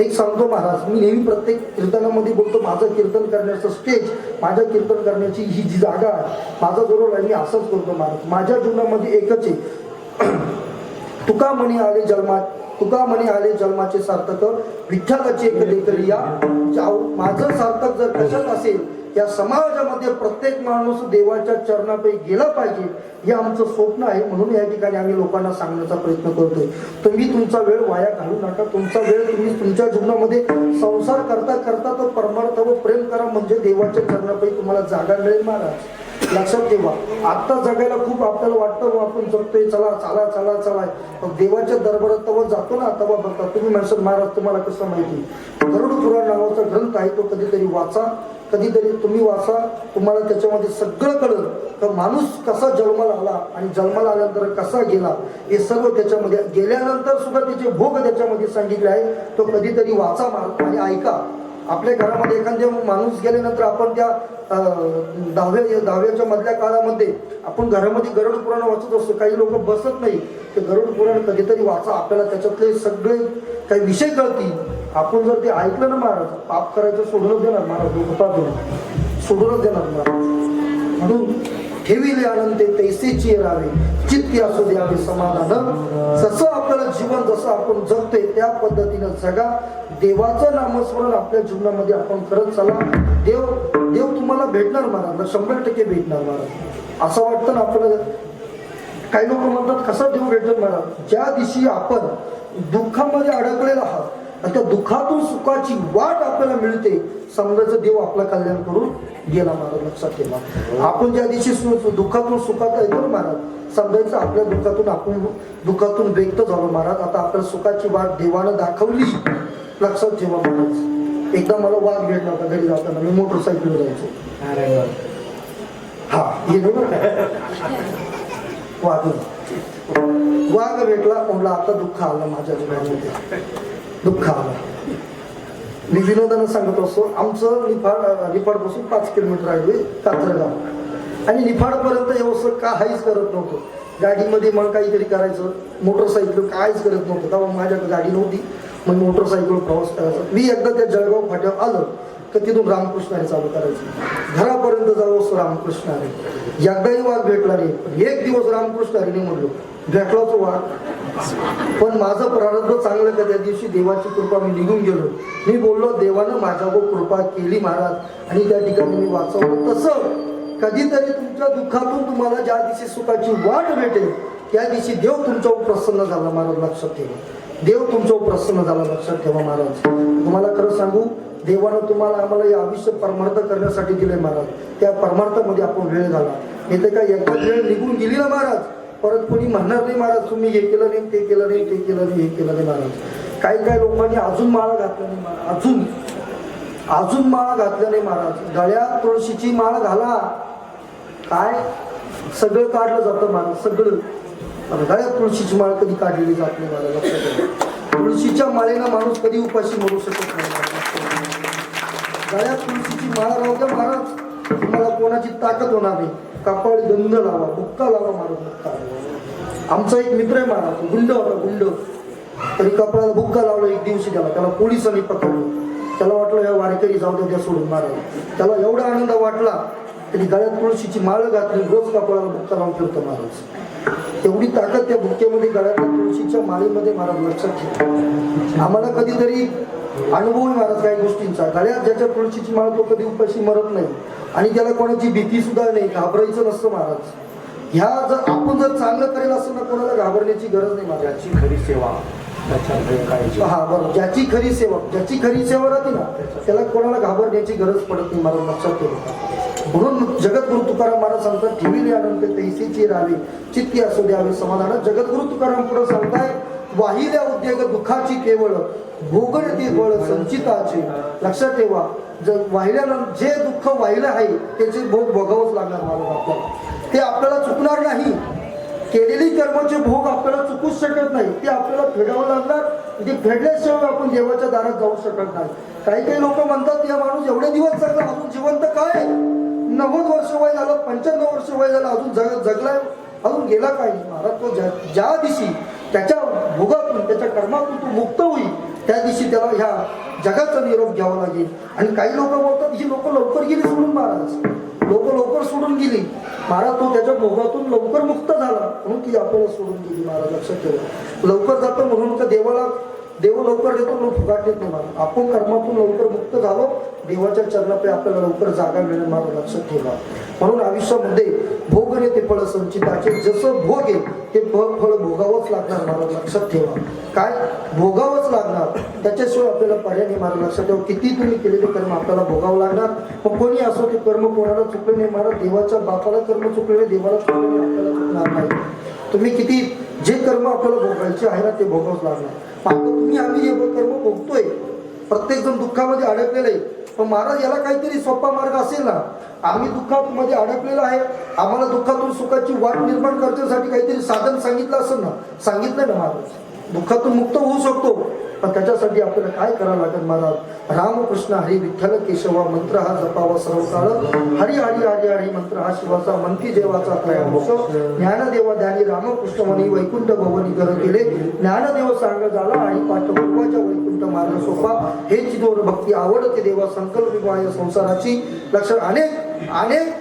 C: एक सांगतो महाराज, मी नेहमी प्रत्येक कीर्तनामध्ये बोलतो माझं कीर्तन करण्याचं स्टेज, माझ्या कीर्तन करण्याची ही जी जागा आहे, माझा जो रोल आहे मी असंच करतो महाराज. माझ्या जीवनामध्ये एकच आहे, तुका म्हणे आले जन्मात, तुका म्हणे आले जन्माचे सार्थक, विठ्ठलाचे एक देखील या. माझं सार्थक जर कशात असेल, या समाजामध्ये प्रत्येक माणूस देवाच्या चरणापायी गेला पाहिजे हे आमचं स्वप्न आहे. म्हणून या ठिकाणी आम्ही लोकांना सांगण्याचा प्रयत्न करतोय. तुम्ही तुमचा वेळ वाया घालू नका. तुमचा वेळ तुम्ही तुमच्या जीवनामध्ये संसार करता करता तो परमार्थ व प्रेम करा, म्हणजे देवाच्या चरणापायी तुम्हाला जागा मिळेल महाराज. लक्षात ठेवा. आता जगायला खूप आपल्याला वाटतं आपण जगतोय, चला चला चला चला, पण देवाच्या दरबारात तेव्हा जातो ना, तेव्हा बघता तुम्ही म्हणसाल महाराज तुम्हाला कसं माहिती, गरुड पुराण नावाचा ग्रंथ आहे तो कधीतरी वाचा, कधीतरी तुम्ही वाचा, तुम्हाला त्याच्यामध्ये सगळं कळलं. तर माणूस कसा जन्माला आला आणि जन्माला आल्यानंतर कसा गेला हे सर्व त्याच्यामध्ये, गेल्यानंतर सुद्धा त्याचे भोग त्याच्यामध्ये सांगितले आहे. तो कधीतरी वाचा आणि ऐका. आपल्या घरामध्ये एखाद्या माणूस गेल्यानंतर आपण त्या दहाव्याच्या मधल्या काळामध्ये आपण घरामध्ये गरुड पुराण वाचत असतो. काही लोक बसत नाही, ते गरुड पुराण कधीतरी वाचा, आपल्याला त्याच्यातले सगळे काही विषय कळतील. आपण जर ते ऐकलं ना महाराज, पाप करायचं सोडूनच देणार महाराज, सोडूनच देणार महाराज. म्हणून ठेविले आनंदे तैसेची राहावे, चित्ती असू द्यावे समाधान. जसं आपल्याला जीवन जसं आपण जगतोय त्या पद्धतीनं जगा. देवाचं नामस्मरण आपल्या जीवनामध्ये आपण करत चला. देव तुम्हाला भेटणार महाराज, 100% भेटणार महाराज. असं वाटतं ना आपल्याला, काही लोक म्हणतात कसा देव भेटणार महाराज, ज्या दिवशी आपण दुःखामध्ये अडकलेला आहात आणि त्या दुःखातून सुखाची वाट आपल्याला मिळते, समजायचं देव आपला कल्याण करून गेला महाराज. लक्षात ठेवा. आपण ज्या दिवशी दुःखातून सुखात येतो महाराज, समजायचं आपल्या दुःखातून व्यक्त झालो महाराज. आता आपल्या सुखाची वाट देवानं दाखवली. लक्षात ठेवा महाराज. एकदा मला वाघ भेटला होता घरी जाताना, मी मोटरसायकलवर जायचो. हा हे वाघ भेटला, म्हणलं आता दुःख आलं माझ्या जीवनामध्ये, दुःख आलं. मी विनोदानं सांगत असतो, आमचं निफाडपासून 5 किलोमीटर आहे कात्रगाव, आणि निफाडपर्यंत व्यवस्था काहीच करत नव्हतं. गाडीमध्ये मग काहीतरी करायचं, मोटरसायकल काहीच करत नव्हतं. तेव्हा माझ्याकडे गाडी नव्हती, मग मोटरसायकल प्रवास करायचा. मी एकदा त्या जळगाव फाट्यावर आलं तर तिथून रामकृष्ण हरी चालू करायचं. घरापर्यंत जाऊ असतो रामकृष्ण हरी. एकदाही वाघ भेटला नाही. एक दिवस रामकृष्ण हरीने म्हणलो, भेटला तो वाघ, पण माझं प्रारब्ध चांगलं का त्या दिवशी देवाची कृपा, मी निघून गेलो. मी बोललो देवानं माझ्यावर कृपा केली महाराज, आणि त्या ठिकाणी मी वाचवलं. तसं कधीतरी तुमच्या दुःखातून तुम्हाला ज्या दिवशी सुखाची वाट भेटेल त्या दिवशी देव तुमच्यावर प्रसन्न झाला महाराज. लक्षात ठेवा. देव तुमच्यावर प्रसन्न झाला. लक्षात ठेवा महाराज. तुम्हाला खरं सांगू, देवानं तुम्हाला आम्हाला हे आयुष्य परमार्थ करण्यासाठी दिले महाराज. त्या परमार्थामध्ये आपण वेळ घाला. हे तर काय एकदा वेळ निघून गेली ना महाराज, परत कोणी म्हणणार नाही महाराज तुम्ही हे केलं नाही, ते केलं नाही, ते केलं नाही, हे केलं नाही महाराज. काही लोकांनी अजून माळा घातल्या नाही महाराज, अजून माळा घातल्या नाही महाराज. गळ्यात तुळशीची माळ घाला. काय सगळं काढलं जातं महाराज, सगळं. गळ्यात तुळशीची माळ कधी काढलेली जात नाही महाराज. लक्षात ठेवा. तुळशीच्या माळेनं माणूस कधी उपाशी मरू शकत नाही. गळ्यात तुळशीची माळ राहू द्या महाराज, तुम्हाला कोणाची ताकद होणार नाही. कपाळी गंध लावा, बुक्का लावा महाराज, बुक्का. आमचा एक मित्र आहे महाराज, गुंड होता, गुंड. तरी कपाळाला बुक्का लावला एक दिवशी, त्याला पोलिसांनी पकडलं. त्याला वाटलं या वारकरी जाऊ द्या, त्या सोडून महाराज. त्याला एवढा आनंद वाटला त्यांनी गळ्यात तुळशीची माळ घातली, रोज कपाळाला बुक्का लावून फिरतो महाराज. एवढी ताकद त्या बुक्क्यामध्ये, गळ्यातल्या तुळशीच्या माळेमध्ये महाराज. लक्षात ठेवा, आम्हाला कधीतरी अनुभव आहे महाराज काही गोष्टींचा. गळ्यात ज्याच्या तुळशीची माळ तो कधी उपाशी मरत नाही आणि त्याला कोणाची भीती सुद्धा नाही, घाबरायचं नसतं महाराज. ह्या जर आपण जर चांगलं करेल असं ना, कोणाला घाबरण्याची गरज नाही महाराज.
A: ज्याची खरी सेवा
C: हा बरोबर, ज्याची खरी सेवा राहते ना त्याला कोणाला घाबरण्याची गरज पडत नाही महाराज. लक्षात ठेवा. म्हणून जगद्गुरु तुकाराम महाराज सांगतात, ठेविले आनंद तैसेची राहावे, चित्ती असू द्यावे समाधान. जगद्गुरु तुकाराम पुढे सांगताय, वाहिल्या उद्योग दुःखाची केवळ, भोगणती बळ संचिताचे. लक्षात ठेवा, जर वाहिल्यानंतर जे दुःख वाहिलं आहे त्याचे भोग भोगावंच लागणार महाराज आपल्याला. ते आपल्याला चुकणार नाही. केलेली कर्माचे भोग आपल्याला चुकूच शकत नाही, ते आपल्याला फेडावं लागणार. ते फेडल्याशिवाय आपण देवाच्या दारात जाऊ शकत नाही. काही काही लोक म्हणतात, या माणूस एवढे दिवस जगला, अजून जिवंत काय, 90 वर्ष वय झालं, 95 वर्ष वय झालं, अजून जगलाय, अजून गेला काय नाही महाराज. तो ज्या दिवशी त्याच्या भोगातून, त्याच्या कर्मातून तो मुक्त होईल, त्या दिवशी त्याला ह्या जगाचा निरोप घ्यावा लागेल. आणि काही लोक बोलतात, ही लोक लवकर गेली सोडून महाराज, लोक लवकर सोडून गेली महाराज. तो त्याच्या भोगातून लवकर मुक्त झाला म्हणून ती आपल्याला सोडून गेली महाराज. लक्षात ठेवा, लवकर जातो म्हणून का देव लवकर देतो म्हणून फुगाट देत नाही महाराज. आपण कर्मातून लवकर मुक्त झालो, देवाच्या चरणापे आपल्याला लवकर जागा मिळेल महाराज. लक्षात ठेवा. म्हणून आयुष्यामध्ये भोगणे ते फळ संचिताचे, जसं भोग आहे ते फळ भोगावंच लागणार महाराज. लक्षात ठेवा, काय भोगावंच लागणार, त्याच्याशिवाय आपल्याला पर्याय नाही महाराज. लक्षात ठेवा, किती तुम्ही केलेले कर्म आपल्याला भोगावं लागणार. मग कोणी असो ते कर्म कोणाला चुकले नाही महाराज. देवाच्या बापाला कर्म चुकले नाही, देवाला चुकले नाही, आपल्याला चुकणार नाही. तुम्ही किती जे कर्म आपल्याला भोगायचे आहे ना ते भोगावंच लागणार. आता तुम्ही आम्ही जे कर्म भोगतोय, प्रत्येक जण दुःखामध्ये अडकलेलं आहे, पण महाराज याला काहीतरी सोपा मार्ग असेल ना. आम्ही दुःखामध्ये अडकलेलो आहे, आम्हाला दुःखातून सुखाची वाट निर्माण करण्यासाठी काहीतरी साधन सांगितलं असेल ना, सांगितलं ना महाराज. दुःखातून मुक्त होऊ शकतो, पण त्याच्यासाठी आपल्याला काय करावं लागेल महाराज. रामकृष्ण हरी विठ्ठल केशवा मंत्र हा जपावा सर्व काळ. हरी हरी हरी हरी मंत्र हा शिवाचा, मंती देवाचा तयामुख. ज्ञानदेवा ध्यानी रामकृष्ण म्हणी, वैकुंठ भवनी घर केले. ज्ञानदेव सांग झाला आणि पाठपूर्वाच्या वैकुंठ मार्ग सोपा. हे चिदोर भक्ती आवडते देवा, संकल्प विवाह संसाराची. लक्षात अनेक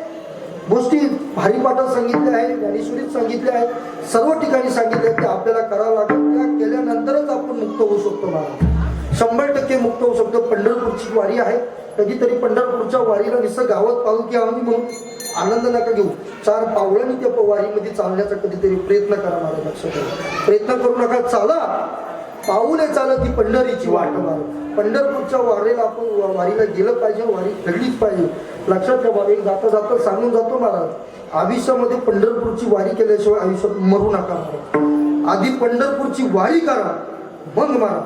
C: गोष्टी हरिपाठात सांगितल्या आहेत, ज्ञानेश्वरीत सांगितल्या आहेत, सर्व ठिकाणी सांगितले की आपल्याला करावं लागेल. त्या केल्यानंतरच आपण मुक्त होऊ शकतो महाराज. 100% मुक्त होऊ शकतो. पंढरपूरची वारी आहे, कधीतरी पंढरपूरच्या वारीला निसर्ग गावात पाहू की आम्ही म्हणून आनंद नका घेऊ. 4 पावलांनी त्या वारीमध्ये चालण्याचा कधीतरी प्रयत्न करा महाराज. लक्षात ठेवा, प्रयत्न करू नका, चाला. पाऊले चालत ही पंढरीची वाट महाराज. पंढरपूरच्या वारीला आपण वारीला गेलं पाहिजे, वारी घडलीच पाहिजे. लक्षात ठेवा, एक जाता जाता सांगून जातो महाराज, आयुष्यामध्ये पंढरपूरची वारी केल्याशिवाय आयुष्यात मरू नका महाराज. आधी पंढरपूरची वारी करा, मग मारा.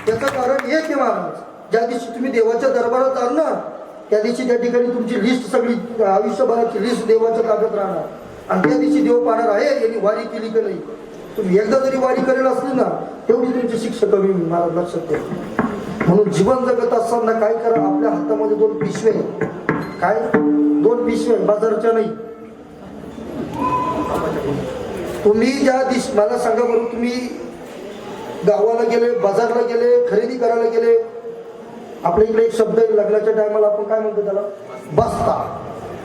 C: त्याचं कारण एक आहे महाराज, ज्या दिवशी तुम्ही देवाच्या दरबारात जाल ना, त्या दिवशी त्या ठिकाणी तुमची लिस्ट, सगळी आयुष्यभराची लिस्ट देवाच्या ताब्यात राहणार. आणि त्या दिवशी देव पाहणार आहे यांनी वारी केली की नाही. तुम्ही एकदा जरी वारी करेल असली ना, तेवढी तुमची शिक्षा कमी महाराज. लक्षात ठेवा. म्हणून जीवन जगत असताना काय करा, आपल्या हातामध्ये 2 पिशवे, काय 2 पिशवे, बाजारच्या नाही. तुम्ही ज्या दिवशी मला सांगा बरं, तुम्ही गावाला गेले, बाजारला गेले, खरेदी करायला गेले, आपल्या इकडे एक शब्द आहे लग्नाच्या टायमाला आपण काय म्हणतो त्याला,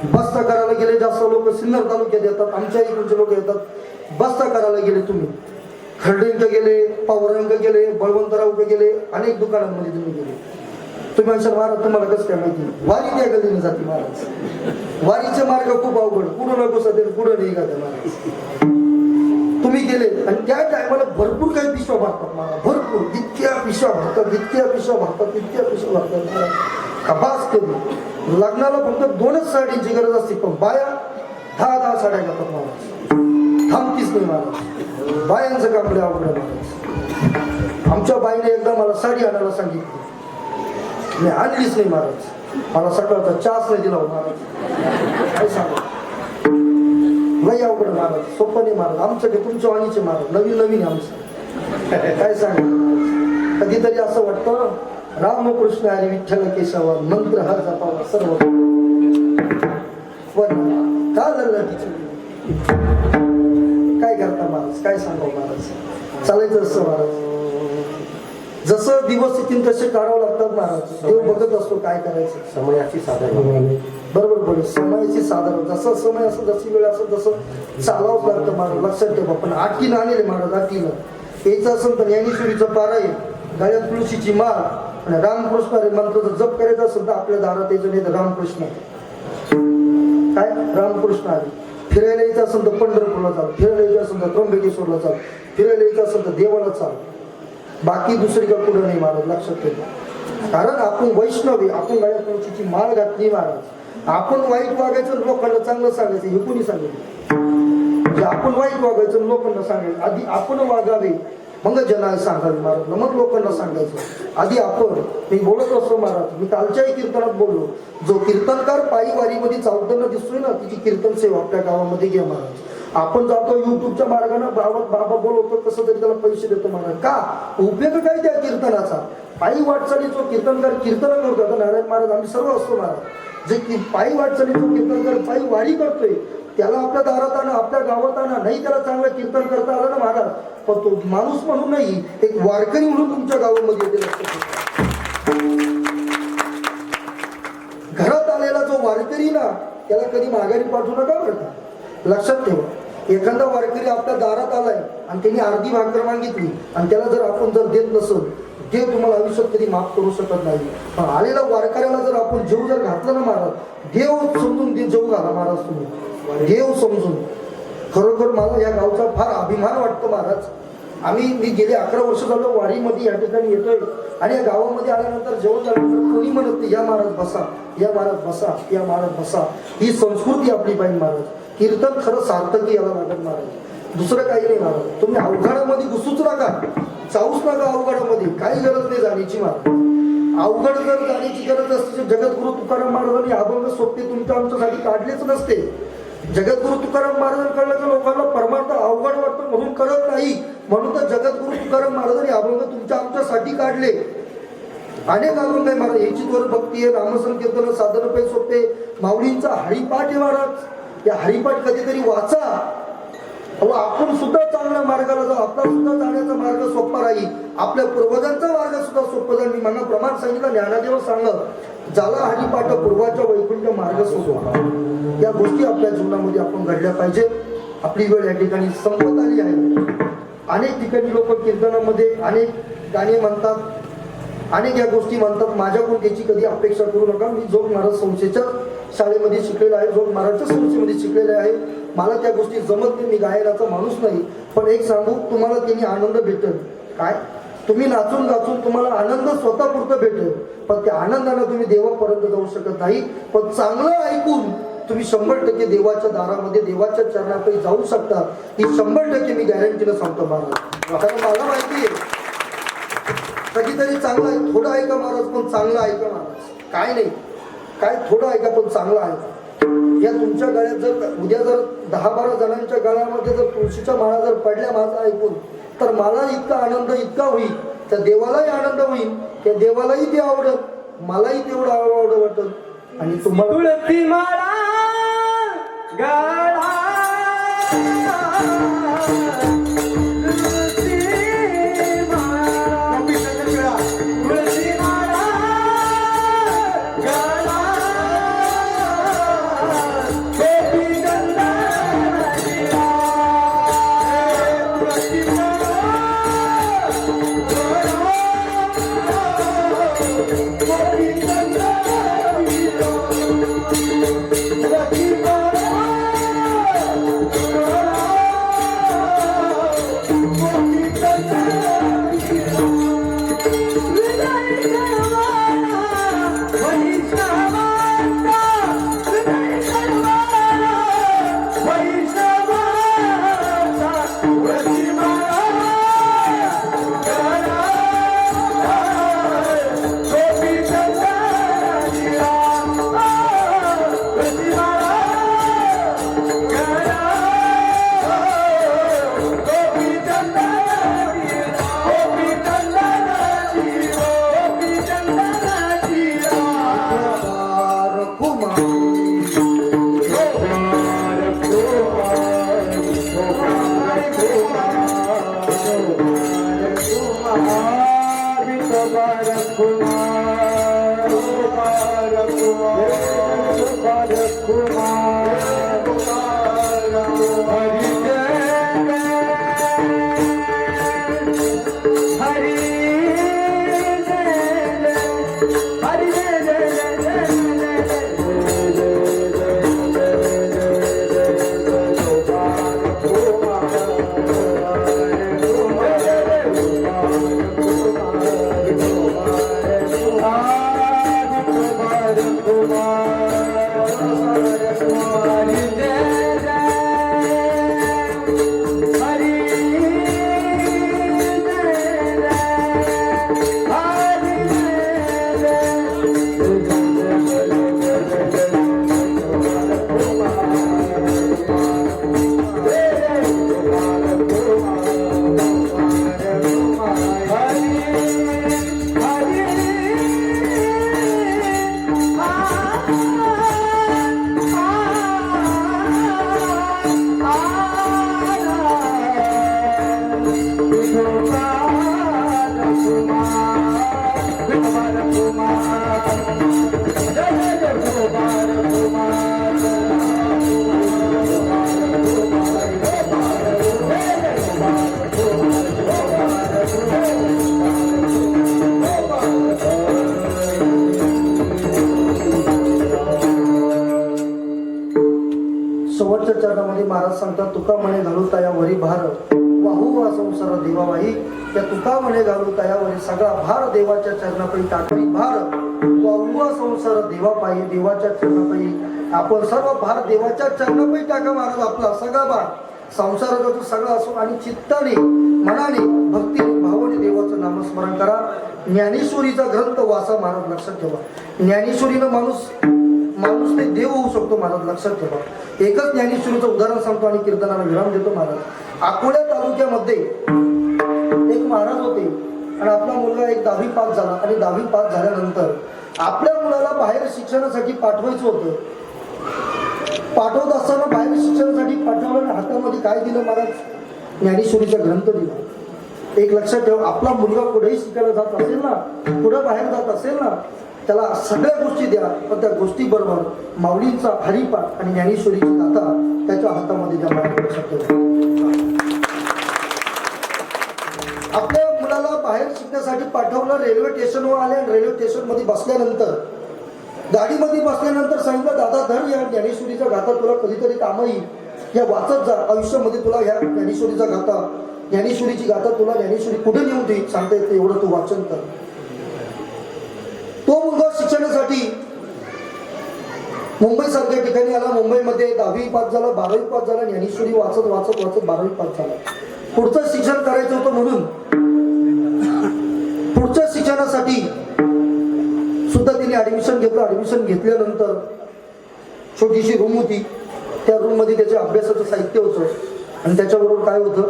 C: बस्ता करायला गेले. जास्त लोक सिन्नर तालुक्यात येतात, आमच्या इकडचे लोक येतात. बस्ता करायला गेले तुम्ही, खर्डेंक गेले, पावरंक गेले, बळवंतरावक गेले, अनेक दुकानांमध्ये तुम्ही गेले. तुम्ही म्हणशाल महाराज तुम्हाला कसं काय माहिती, वारी त्या गल्लीने जाते महाराज. वारीचे मार्ग खूप अवघड, पुढं नको सध्या पुढं नाही गाते महाराज. तुम्ही गेले आणि त्या टायमाला भरपूर काही पिशव्या भरतात महाराज, भरपूर, इतक्या पिशव्या भरतात, इतक्या पिशव्या भरतात, इतक्या पिशव्या भरतात. खबास कधी लग्नाला फक्त 2च साडींची गरज असते, पण बाया 10 साड्या घालतात महाराज. थांबतीच नाही महाराज, बायांचं कापडे अवघड महाराज. आमच्या बाईने एकदा मला साडी आणायला सांगितली, मी आणलीच नाही महाराज. मला सकाळचा चहाच नाही दिला महाराज. काय सांगा, लई अवघड महाराज, सोपं नाही महाराज. आमचं काही तुमच्या वाणीचे महाराज, नवीन आमचं. काय सांगा, कधीतरी असं वाटतं रामकृष्ण हरी विठ्ठल केशवा मंत्र हा जपावा सर्व. का काय करता महाराज, काय सांगावं महाराज. चालायचं असं महाराज. जसं दिवस येतील तसे करावं लागतात महाराज. देव बघत असतो काय करायचं.
A: समयाची साधन
C: बरोबर बोल. समयाची साधन जसं समय असं जशी वेळ असं तसं चालावंच लागतं महाराज. लक्षात ठेवा. पण आठीनं आणले महाराज. आठीनं यायचं असेल तर ज्ञानेश्वरीचं पारायण, गळ्यात तुळशीची माळ आणि रामकृष्ण रे मंत्राचा जप करायचा असेल तर आपल्या दारात यायचं नाही तर रामकृष्ण काय रामकृष्ण आले. फिरायला यायचं असेल तर पंढरपूरला चाल, फिरायला यायचं असेल तर त्र्यंबकेश्वरला चाल, फिरायला यायचं असेल तर देवाला चाल. बाकी दुसरी का कुठं नाही महाराज. लक्षात ठेवा. कारण आपण वैष्णवी, आपण गळ्यात तुळशीची माळ घातली महाराज. आपण वाईट वागायचं लोकांना चांगलं सांगायचं हे कोणी सांगितलं. म्हणजे आपण वाईट वागायचं लोकांना सांगायचं. आधी आपण वागावे मग जनाला सांगावे महाराज. मग लोकांना सांगायचं. आधी आपण. मी बोलत असतो महाराज. मी कालच्याही कीर्तनात बोललो. जो कीर्तनकार पायी वारीमध्ये चालताना दिसतोय ना तिची कीर्तन सेवा आपल्या गावामध्ये घ्या महाराज. आपण जातो युट्यूबच्या मार्गाने बाबा बोलवतो कसं तरी त्याला पैसे देतो महाराज. का उपयोग काय त्या कीर्तनाचा. पायी वाटचाली जो कीर्तनकार कीर्तन करतो. आता नारायण महाराज आम्ही सर्व असतो महाराज. जे पायी वाटचाली जो कीर्तनकार पायी वारी करतोय त्याला आपल्या दारात आणा, आपल्या गावात आणा. नाही त्याला चांगलं कीर्तन करता आलं ना महाराज पण तो माणूस म्हणून नाही एक वारकरी म्हणून तुमच्या गावामध्ये येते. लक्षात घरात आलेला जो वारकरी ना त्याला कधी माघारी पाठवू नका बरं का. लक्षात ठेवा. एखादा वारकरी आपल्या दारात आलाय आणि त्यांनी अर्धी भाकर मागितली आणि त्याला जर आपण जर देत नसल देव तुम्हाला आयुष्यात कधी माफ करू शकत नाही. पण आलेला वारकऱ्याला जर आपण जेव जर घातलं ना महाराज देव समजून जेव घाला महाराज. तुम्ही देव समजून. खरोखर मला या गावचा फार अभिमान वाटतो महाराज. मी गेले 11 वर्ष झालं वारीमध्ये या ठिकाणी येतोय आणि या गावामध्ये आल्यानंतर जेवण झाल्यानंतर कोणी म्हणत नाही या महाराज बसा, या महाराज बसा, या महाराज बसा. ही संस्कृती आपली पाहिजे महाराज. कीर्तन खरं सार्थकी याला लागत महाराज. दुसरं काही नाही महाराज. तुम्ही अवघडामध्ये घुसूच नका, जाऊच नका अवघडामध्ये. काही गरज नाही जाण्याची महाराज. अवघड जर जाण्याची गरज असते जगद्गुरु तुकाराम महाराजांनी अभंग सोपे तुमच्या आमच्यासाठी काढलेच नसते. जगद्गुरु तुकाराम महाराजांनी कळलं तर लोकांना परमार्थ अवघड वाटतं म्हणून करत नाही. म्हणून तर जगद्गुरु तुकाराम महाराजांनी अभंग तुमच्या आमच्यासाठी काढले. अनेक अभंग आहे महाराज. याची वर भक्ती आहे, नामसंकीर्तन, साधन पै सोपे, माऊलींचा हरिपाठ आहे महाराज. या हरिपाठ कधीतरी वाचा. आपण सुद्धा चांगल्या मार्गाला जाऊ. आपला सुद्धा जाण्याचा मार्ग सोपा राहील. आपल्या पूर्वजांचा मार्ग सुद्धा सोपा जाईल. मी मला प्रमाण सांगितलं ज्ञानादेव सांगत झाला हरिपाठ पूर्वाच्या वैकुंठ मार्ग सोपा. या गोष्टी आपल्या जीवनामध्ये आपण घडल्या पाहिजे. आपली वेळ या ठिकाणी संपत आली आहे. अनेक ठिकाणी लोक कीर्तनामध्ये अनेक गाणे म्हणतात, अनेक या गोष्टी म्हणतात. माझ्याकडून त्याची कधी अपेक्षा करू नका. मी जोग महाराज संस्थेच्या शाळेमध्ये शिकलेला आहे, जोग महाराजच्या संस्थेमध्ये शिकलेले आहे. मला त्या गोष्टी जमत नाही. मी गायनाचा माणूस नाही. पण एक सांगू तुम्हाला त्यांनी आनंद भेटेल. काय तुम्ही नाचून गाचून तुम्हाला आनंद स्वतःपुरतं भेटेल पण त्या आनंदाने तुम्ही देवापर्यंत जाऊ शकत नाही. पण चांगलं ऐकून तुम्ही 100% देवाच्या दारामध्ये देवाच्या चरणाकडे जाऊ शकता. ही 100% मी गॅरंटीनं सांगतो महाराज. कारण मला माहिती आहे कधीतरी चांगलं आहे. थोडं ऐका महाराज पण चांगलं ऐका महाराज. काय नाही काय थोडं ऐका पण चांगलं ऐका. या तुमच्या गळ्यात जर उद्या जर 10-12 जणांच्या गळ्यामध्ये जर तुळशीच्या माळा जर पडल्या माझं ऐकून तर मला इतका आनंद इतका होईल. त्या देवालाही आनंद होईल. त्या देवालाही ते आवडत, मलाही तेवढं आवड वाटत. आणि तुम्हाला
A: तुळशी माळा गळा
C: भार वाहू वा संसार देवाबाई त्या तुका म्हणे घालू तयावरी सगळा भार देवाच्या चरणापायी टाकली भार वाहू वा संसार देवापायी देवाच्या चरणापायी आपण सर्व भार देवाच्या चरणापायी टाका महाराज आपला सगळा भार संसाराचा तो सगळा असो आणि चित्ताने मनाने भक्तीने भावाने देवाचं नामस्मरण करा. ज्ञानेश्वरीचा ग्रंथ वाचा महाराज लक्षात ठेवा. ज्ञानेश्वरीनं माणूस ते देव होऊ शकतो महाराज लक्षात ठेवा. एकच ज्ञानेश्वरीचं उदाहरण सांगतो आणि कीर्तनाला विराम देतो महाराज. अकोला तालुक्यामध्ये एक महाराज होते आणि आपला मुलगा एक 10वी पास झाला आणि 10वी पास झाल्यानंतर आपल्या मुलाला बाहेर शिक्षणासाठी पाठवायचं होतं. पाठवत असताना बाहेर शिक्षणासाठी पाठवलं हातामध्ये काय दिलं महाराज? ज्ञानेश्वरीचा ग्रंथ दिला. एक लक्षात ठेव, आपला मुलगा पुढेही शिकायला जात असेल ना, पुढे बाहेर जात असेल ना, त्याला सगळ्या गोष्टी द्या, पण त्या गोष्टी बरोबर माऊलींचा हरिपाठ आणि ज्ञानेश्वरीची गाथा त्याच्या हातामध्ये द्या महाराज लक्षात ठेवा. आपल्या मुलाला बाहेर शिकण्यासाठी पाठवलं, रेल्वे स्टेशनवर आले आणि रेल्वे स्टेशन मध्ये बसल्यानंतर गाडीमध्ये बसल्यानंतर सांगितलं दादा धर या ज्ञानेश्वरीचा गाथा तुला कधीतरी काम येईल, या वाचत जा आयुष्यामध्ये तुला ह्या ज्ञानेश्वरीचा गाथा ज्ञानेश्वरीची गाथा तुला ज्ञानेश्वरी कुठे नेऊन देईल सांगता येते एवढं तू वाचन कर. तो मुलगा शिक्षणासाठी मुंबई सारख्या ठिकाणी आला. मुंबईमध्ये 10वी पास झाला, 12वी पास झाला, ज्ञानेश्वरी वाचत वाचत वाचत 12वी पास झाला. पुढचं शिक्षण करायचं होतं म्हणून पुढच्या शिक्षणासाठी सुद्धा तिने ऍडमिशन घेतलं. ऍडमिशन घेतल्यानंतर छोटीशी रूम होती, त्या रूम मध्ये त्याच्या अभ्यासाचं साहित्य होतं आणि त्याच्याबरोबर काय होतं?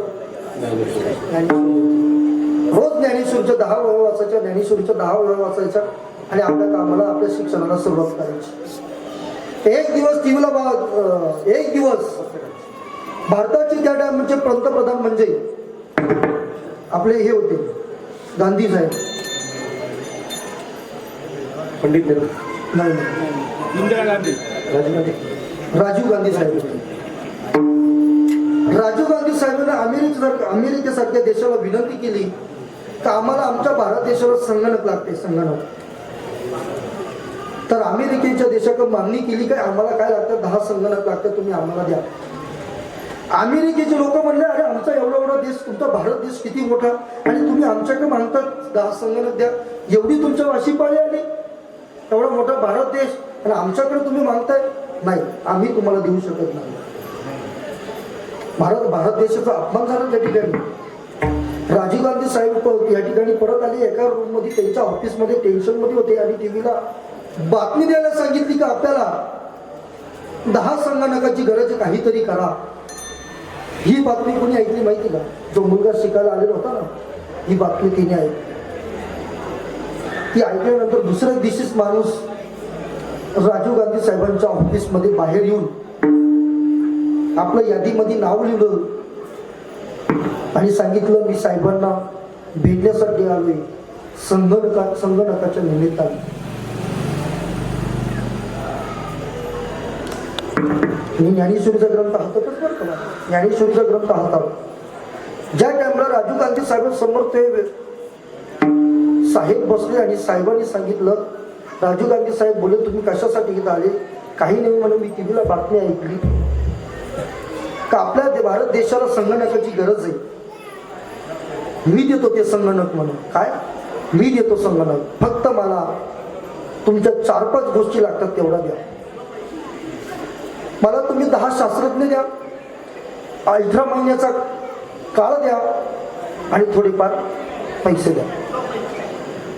C: रोज ज्ञानेश्वरीच्या 10 वेळा वाचायच्या, ज्ञानेश्वरीच्या 10 वेळा वाचायच्या आणि आपल्या कामाला आपल्या शिक्षणाला सुरुवात करायची. एक दिवस भारताचे त्या टाइमचे पंतप्रधान म्हणजे आपले हे होते गांधी साहेब,
A: पंडित
C: नाही
B: इंदिरा गांधी,
C: राजीव गांधी साहेब होते. राजीव गांधी साहेबांनी अमेरिकेसारख्या देशाला विनंती केली की आम्हाला आमच्या भारत देशाला संगणक लागते, संगणक. तर अमेरिकेच्या देशाकडे मागणी केली काय आम्हाला काय लागतं? 10 संगणक लागतात, तुम्ही आम्हाला द्या. अमेरिकेचे लोक म्हणले अरे आमचा एवढा देश, तुमचा भारत देश किती मोठा आणि तुम्ही आमच्याकडे मागतात 10 संगणक द्या. एवढी तुमच्या वाशी पाळी आली, एवढा मोठा भारत देश आणि आमच्याकडे तुम्ही मागताय? नाही, आम्ही तुम्हाला देऊ शकत नाही. भारत देशाचा अपमान झाला त्या ठिकाणी. राजीव गांधी साहेब या ठिकाणी परत आले. एका रूम मध्ये त्यांच्या ऑफिसमध्ये टेन्शन मध्ये होते आणि टीव्हीला बातमी द्यायला सांगितली की आपल्याला 10 संगणकाची गरज, काहीतरी करा. ही बातमी कोणी ऐकली माहिती का? जो मुलगा शिकायला आलेला होता ना, ही बातमी तिने ऐकली. ती ऐकल्यानंतर दुसऱ्या दिवशीच माणूस राजीव गांधी साहेबांच्या ऑफिसमध्ये बाहेर येऊन आपलं यादीमध्ये नाव लिहिलं आणि सांगितलं मी साहेबांना भेटण्यासाठी आलोय संगणकाच्या निमित्ताने. मी ज्ञानेश्वरीचा ग्रंथ हातातच बरं का, ज्ञानेश्वरीचा ग्रंथ हातात. ज्या टाइमला राजीव गांधी साहेबांसमोर ते साहेब बसले आणि साहेबांनी सांगितलं, राजीव गांधी साहेब बोले तुम्ही कशासाठी इथं आले? काही नाही म्हणून मी टीव्हीला बातमी ऐकली का आपल्या भारत देशाला संगणकाची गरज आहे, मी देतो ते संगणक. म्हणून काय? मी देतो संगणक, फक्त मला तुमच्या 4-5 गोष्टी लागतात तेवढा द्या. मला तुम्ही 10 शास्त्रज्ञ द्या, 18 महिन्याचा काळ द्या आणि थोडेफार पैसे द्या.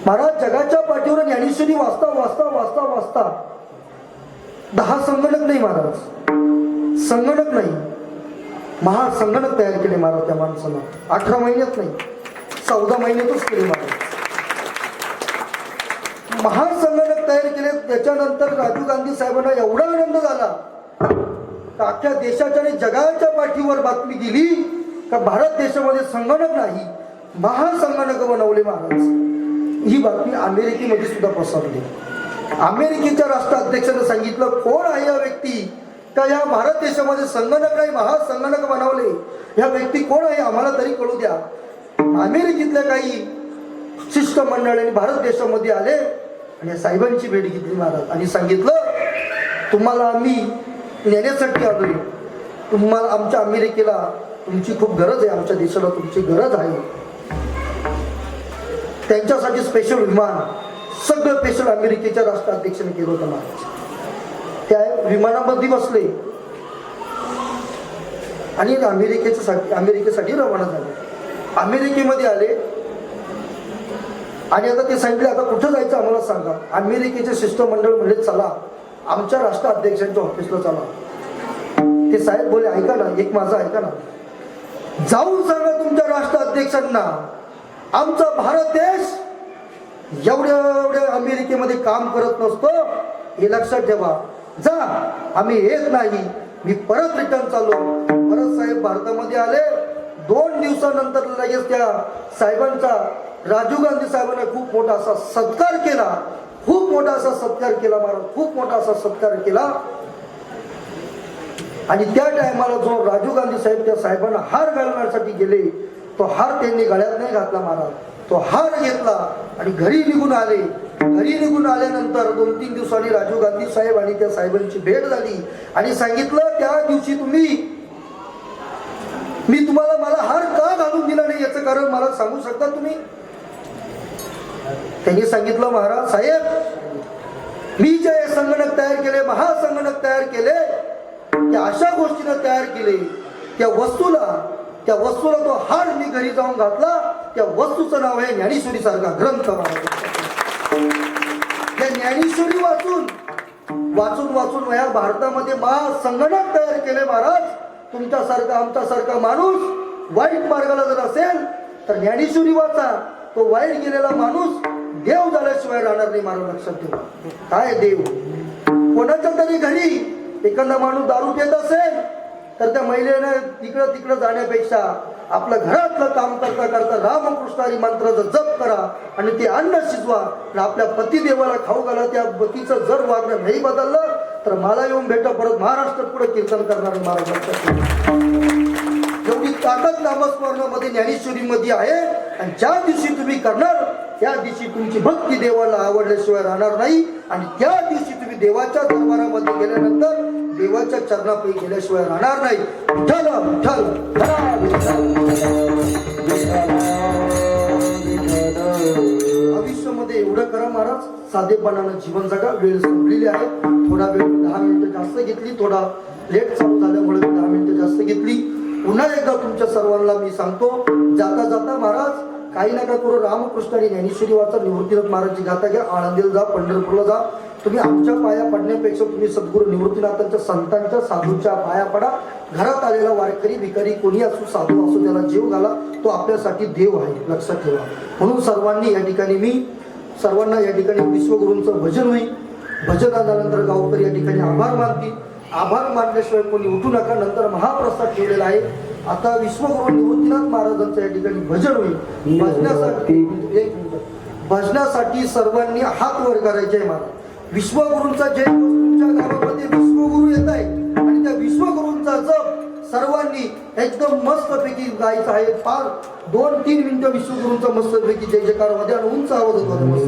C: महाराज जगाच्या पाठीवर ज्ञानेश्वरी वाचता वाचता वाचता वाचता 10 संगणक नाही महाराज, संगणक नाही, महासंगणक तयार केले महाराज त्या माणसानं. 18 महिन्यात नाही, 14 महिन्यातच केले महाराज. महासंगणक तयार केले. त्याच्यानंतर राजीव गांधी साहेबांना एवढा आनंद झाला, अख्ख्या देशाच्या आणि जगाच्या पाठीवर बातमी दिली का भारत देशामध्ये संगणक नाही, महासंगणक बनवले महाराज. ही बातमी अमेरिकेमध्ये सुद्धा पसरली. अमेरिकेच्या राष्ट्राध्यक्षाने सांगितलं कोण आहे या व्यक्ती का या भारत देशामध्ये संगणक नाही, महासंगणक बनवले, ह्या व्यक्ती कोण आहे आम्हाला तरी कळू द्या. अमेरिकेतल्या काही शिष्टमंडळांनी भारत देशामध्ये आले आणि साहेबांची भेट घेतली महाराज आणि सांगितलं तुम्हाला आम्ही नेण्यासाठी आलोय, तुम्हाला आमच्या अमेरिकेला तुमची खूप गरज आहे, आमच्या देशाला तुमची गरज आहे. त्यांच्यासाठी स्पेशल विमान सगळं स्पेशल अमेरिकेच्या राष्ट्राध्यक्षाने केलं होतं महाराज. त्या विमानामध्ये बसले आणि अमेरिकेसाठी रवाना झाले. अमेरिकेमध्ये आले आणि आता ते सांगितले आता कुठं जायचं आम्हाला सांगा. अमेरिकेचे शिष्टमंडळ म्हणले चला आमच्या राष्ट्राध्यक्षांच्या ऑफिसला चला. ते साहेब बोले ऐका ना, एक माझा ऐका ना, जाऊन सांगा तुमच्या राष्ट्राध्यक्षांना आमचा भारत देश एवढ्या अमेरिकेमध्ये काम करत नसतो हे लक्षात ठेवा. जा, आम्ही येत नाही. मी परत रिटर्न चाललो. परत साहेब भारतामध्ये आले. 2 दिवसानंतर लगेच त्या साहेबांचा राजीव गांधी साहेबांना खूप मोठा असा सत्कार केला. खूप मोठा असा सत्कार केला महाराज, खूप मोठा असा सत्कार केला. आणि त्या टायमाला जो राजीव गांधी साहेब त्या साहेबांना हार घालण्यासाठी गेले, तो हार त्यांनी गळ्यात नाही घातला महाराज. तो हार घेतला आणि घरी निघून आले. घरी निघून आल्यानंतर 2-3 दिवसांनी राजीव गांधी साहेब आणि त्या साहेबांची भेट झाली आणि सांगितलं त्या दिवशी मी तुम्हाला मला हार का घालून दिला नाही याचं कारण मला सांगू शकता तुम्ही. त्यांनी सांगितलं महाराज साहेब मी जे संगणक तयार केले, महासंगणक तयार केले, त्या अशा गोष्टीनं तयार केले, त्या वस्तूला तो हार मी घरी जाऊन घातला. त्या वस्तूचं नाव आहे ज्ञानेश्वरी सारखा ग्रंथ महाराज. त्या ज्ञानेश्वरी वाचून या भारतामध्ये महासंगणक तयार केले महाराज. तुमच्यासारखा आमच्यासारखा माणूस वाईट मार्गाला जर असेल तर ज्ञानेश्वरी वाचा. तो वाईट गेलेला माणूस देव झाल्याशिवाय राहणार नाही महाराज, लक्षात ठेवा. काय देव? कोणाच्या तरी घरी एखादा माणूस दारू पित असेल तर त्या महिलेनं तिकडं जाण्यापेक्षा आपल्या घरातलं काम करता करता रामकृष्णारी मंत्राचा जप करा आणि ते अन्न शिजवा आणि आपल्या पतिदेवाला खाऊ घाला. त्या पतीचं जर वागणं नाही बदललं तर मला येऊन भेटा, परत महाराष्ट्र पुढे कीर्तन करणार महाराज, लक्षात ठेवा. एवढी ताकद नामस्मरणामध्ये ज्ञानेश्वरीमध्ये आहे. आणि ज्या दिवशी तुम्ही करणार त्या दिवशी तुमची भक्ती देवाला आवडल्याशिवाय राहणार नाही. आणि त्या दिवशी तुम्ही देवाच्या दरबारामध्ये गेल्यानंतर देवाच्या चरणापायी गेल्याशिवाय राहणार नाही. विठ्ठल विठ्ठल आयुष्यामध्ये एवढं करा महाराज, साधेपणानं जीवन जगा. वेळ संपलेली आहे. थोडा वेळ 10 मिनिटं जास्त घेतली, थोडा लेट चालू झाल्यामुळे 10 मिनिटं जास्त घेतली. पुन्हा एकदा तुमच्या सर्वांना मी सांगतो, जाता जाता महाराज काही नका करू. रामकृष्ण आणि ज्ञानेश्वरी वाचा, निवृत्तीनाथ महाराजची गाथा घ्या, आळंदीला जा, पंढरपूरला जा. तुम्ही आमच्या पाया पडण्यापेक्षा तुम्ही सद्गुरू निवृत्तीनाथांच्या संतांच्या साधूंच्या पाया पडा. घरात आलेला वारकरी भिकारी कोणी असू, साधू असू, त्याला जीव घाला. तो आपल्यासाठी देव आहे, लक्षात ठेवा. म्हणून सर्वांनी या ठिकाणी सर्वांना या ठिकाणी विश्वगुरूंचं भजन होईल. भजन आल्यानंतर गावकरी या ठिकाणी आभार मानतील. आभार मानल्याशिवाय कोणी उठू नका. नंतर महाप्रसाद ठेवलेला आहे. आता विश्वगुरू निवृत्तीनाथ महाराजांचं या ठिकाणी भजन होईल. भजनासाठी सर्वांनी हात वर करायचे आहे महाराज. विश्वगुरूंचा जय तुमच्या गावामध्ये विश्वगुरू येत आहे आणि त्या विश्वगुरूंचा जप सर्वांनी एकदम मस्तपैकी गायचं आहे. फार 2-3 मिनिटं विश्वगुरूंचा मस्तपैकी जय जयकार मध्ये आणि उंच आवाज होतो मस्त.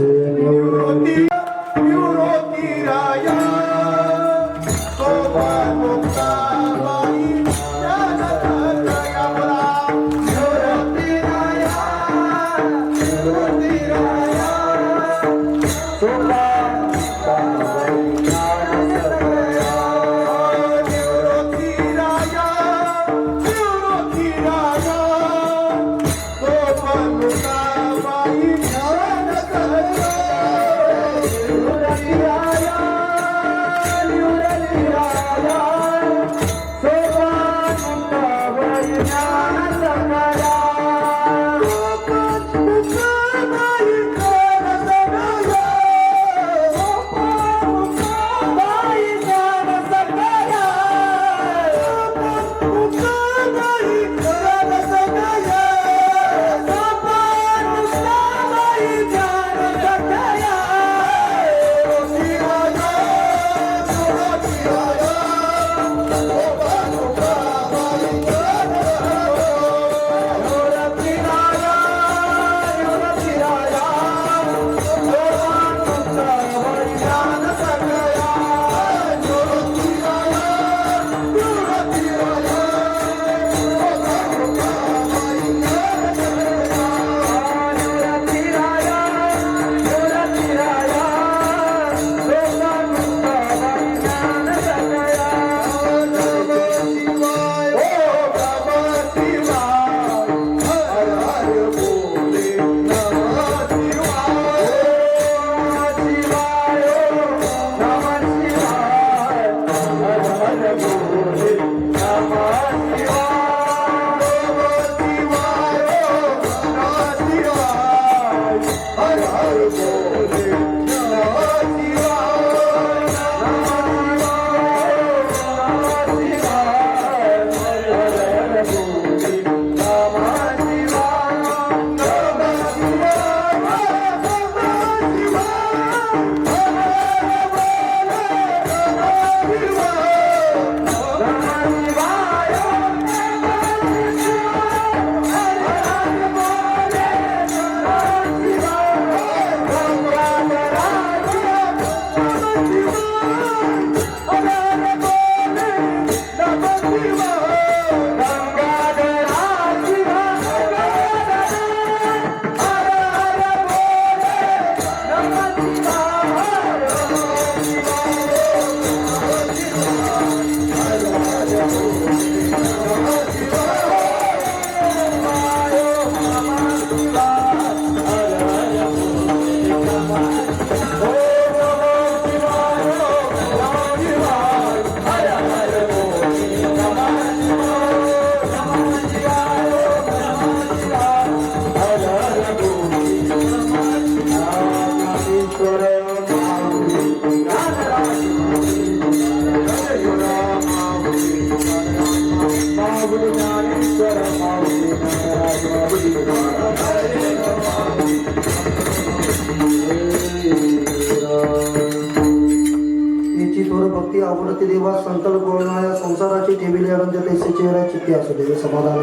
C: याची थोर भक्ती आवडते देवा संकल बोलणाऱ्या संसाराची ठेविले आनंद तैसे चेहरा चित्ते असू दे समाधान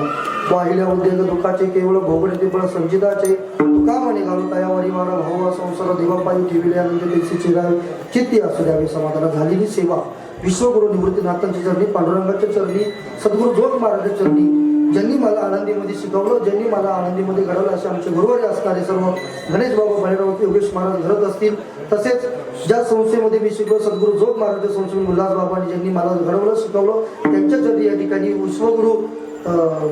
C: वाहिल्या उद्योग दुःखाचे केवळ भोगणे ते पण संचिताचे तुका म्हणे घालून तयावरी मारा भाऊ संसार देवापायी ठेविले आनंद तैसे चेहरा चित्ते असू द्यावे समाधान झालेली सेवा विश्वगुरु निवृत्तीनाथांच्या चरणी पांडुरंगाच्या चरणी सद्गुरु जोग महाराजांच्या चरणी ज्यांनी मला आनंदीमध्ये शिकवलं ज्यांनी मला आनंदीमध्ये घडवलं असे आमचे गुरुवारी असणारे सर्व गणेश बाबा बळीराव योगेश महाराज घडत असतील तसेच ज्या संस्थेमध्ये मी शिकलो सद्गुरु जोग महाराज संस्थेने उल्हास बाबांनी ज्यांनी मला घडवलं शिकवलं त्यांच्या चरणी या ठिकाणी विश्वगुरु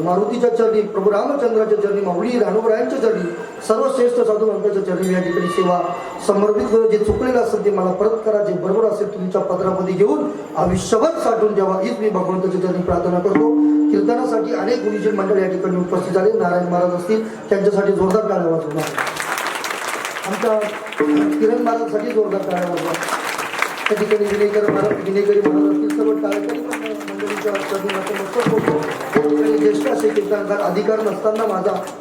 C: मारुतीच्या चरणी प्रभू रामचंद्राच्या चरणी माऊली राणूरायांच्या चरणी सर्वश्रेष्ठ साधू संतांच्या चरणी या ठिकाणी सेवा समर्पित करून जे चुकलेलं असेल ते मला परत करा जे बरोबर असेल तुमच्या पत्रामध्ये घेऊन आयुष्यभर साठवून द्यावा हीच मी भगवंताच्या चरणी प्रार्थना करतो कीर्तनासाठी अनेक गुरुजन मंडळ या ठिकाणी उपस्थित झाले नारायण महाराज असतील त्यांच्यासाठी जोरदार टाळ्या वाजवणार आमच्या किरण महाराजसाठी जोरदार टाळ्या वाजवा त्या ठिकाणी विनेकरी महाराज असतील सर्व टाळकरी मंडळीच्या चरणी नतमस्तक होतो ज्येष्ठ असे कीर्तनकार अधिकार नसताना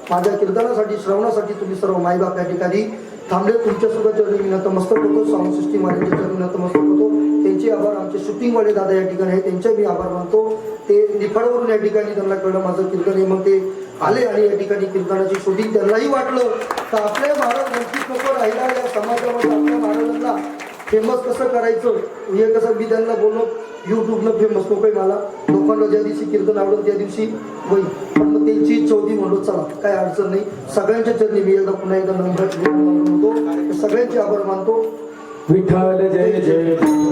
C: माझ्या कीर्तनासाठी श्रवणासाठी तुम्ही सर्व मायबाप या ठिकाणी थांबले तुमच्या सुद्धा चरणी मी नतमस्तक होतो साऊंड महाराजांच्या चरणी नतमस्तक होतो त्यांचे आभार आमचे शूटिंगवाले दादा या ठिकाणी आहे त्यांचे मी आभार मानतो ते निफाडवरून या ठिकाणी त्यांना कळलं माझं कीर्तन आहे मग ते आले आणि या ठिकाणी कीर्तनाची शूटिंग त्यांनाही वाटलं तर आपल्या महाराज वंचित नको राहिला या समाजामध्ये आपल्या महाराजांना फेमस कसं करायचं हे कसं मी त्यांना बोललो युट्यूबनं फेमस नको आहे मला लोकांना ज्या दिवशी कीर्तन आवडत त्या दिवशी होईल पण मग त्यांची इच्छा होती म्हणलो चला काय अडचण नाही सगळ्यांच्या चरणी मी एकदा पुन्हा एकदा नंबर होतो सगळ्यांचे आभार मानतो
A: विठ्ठल जय जय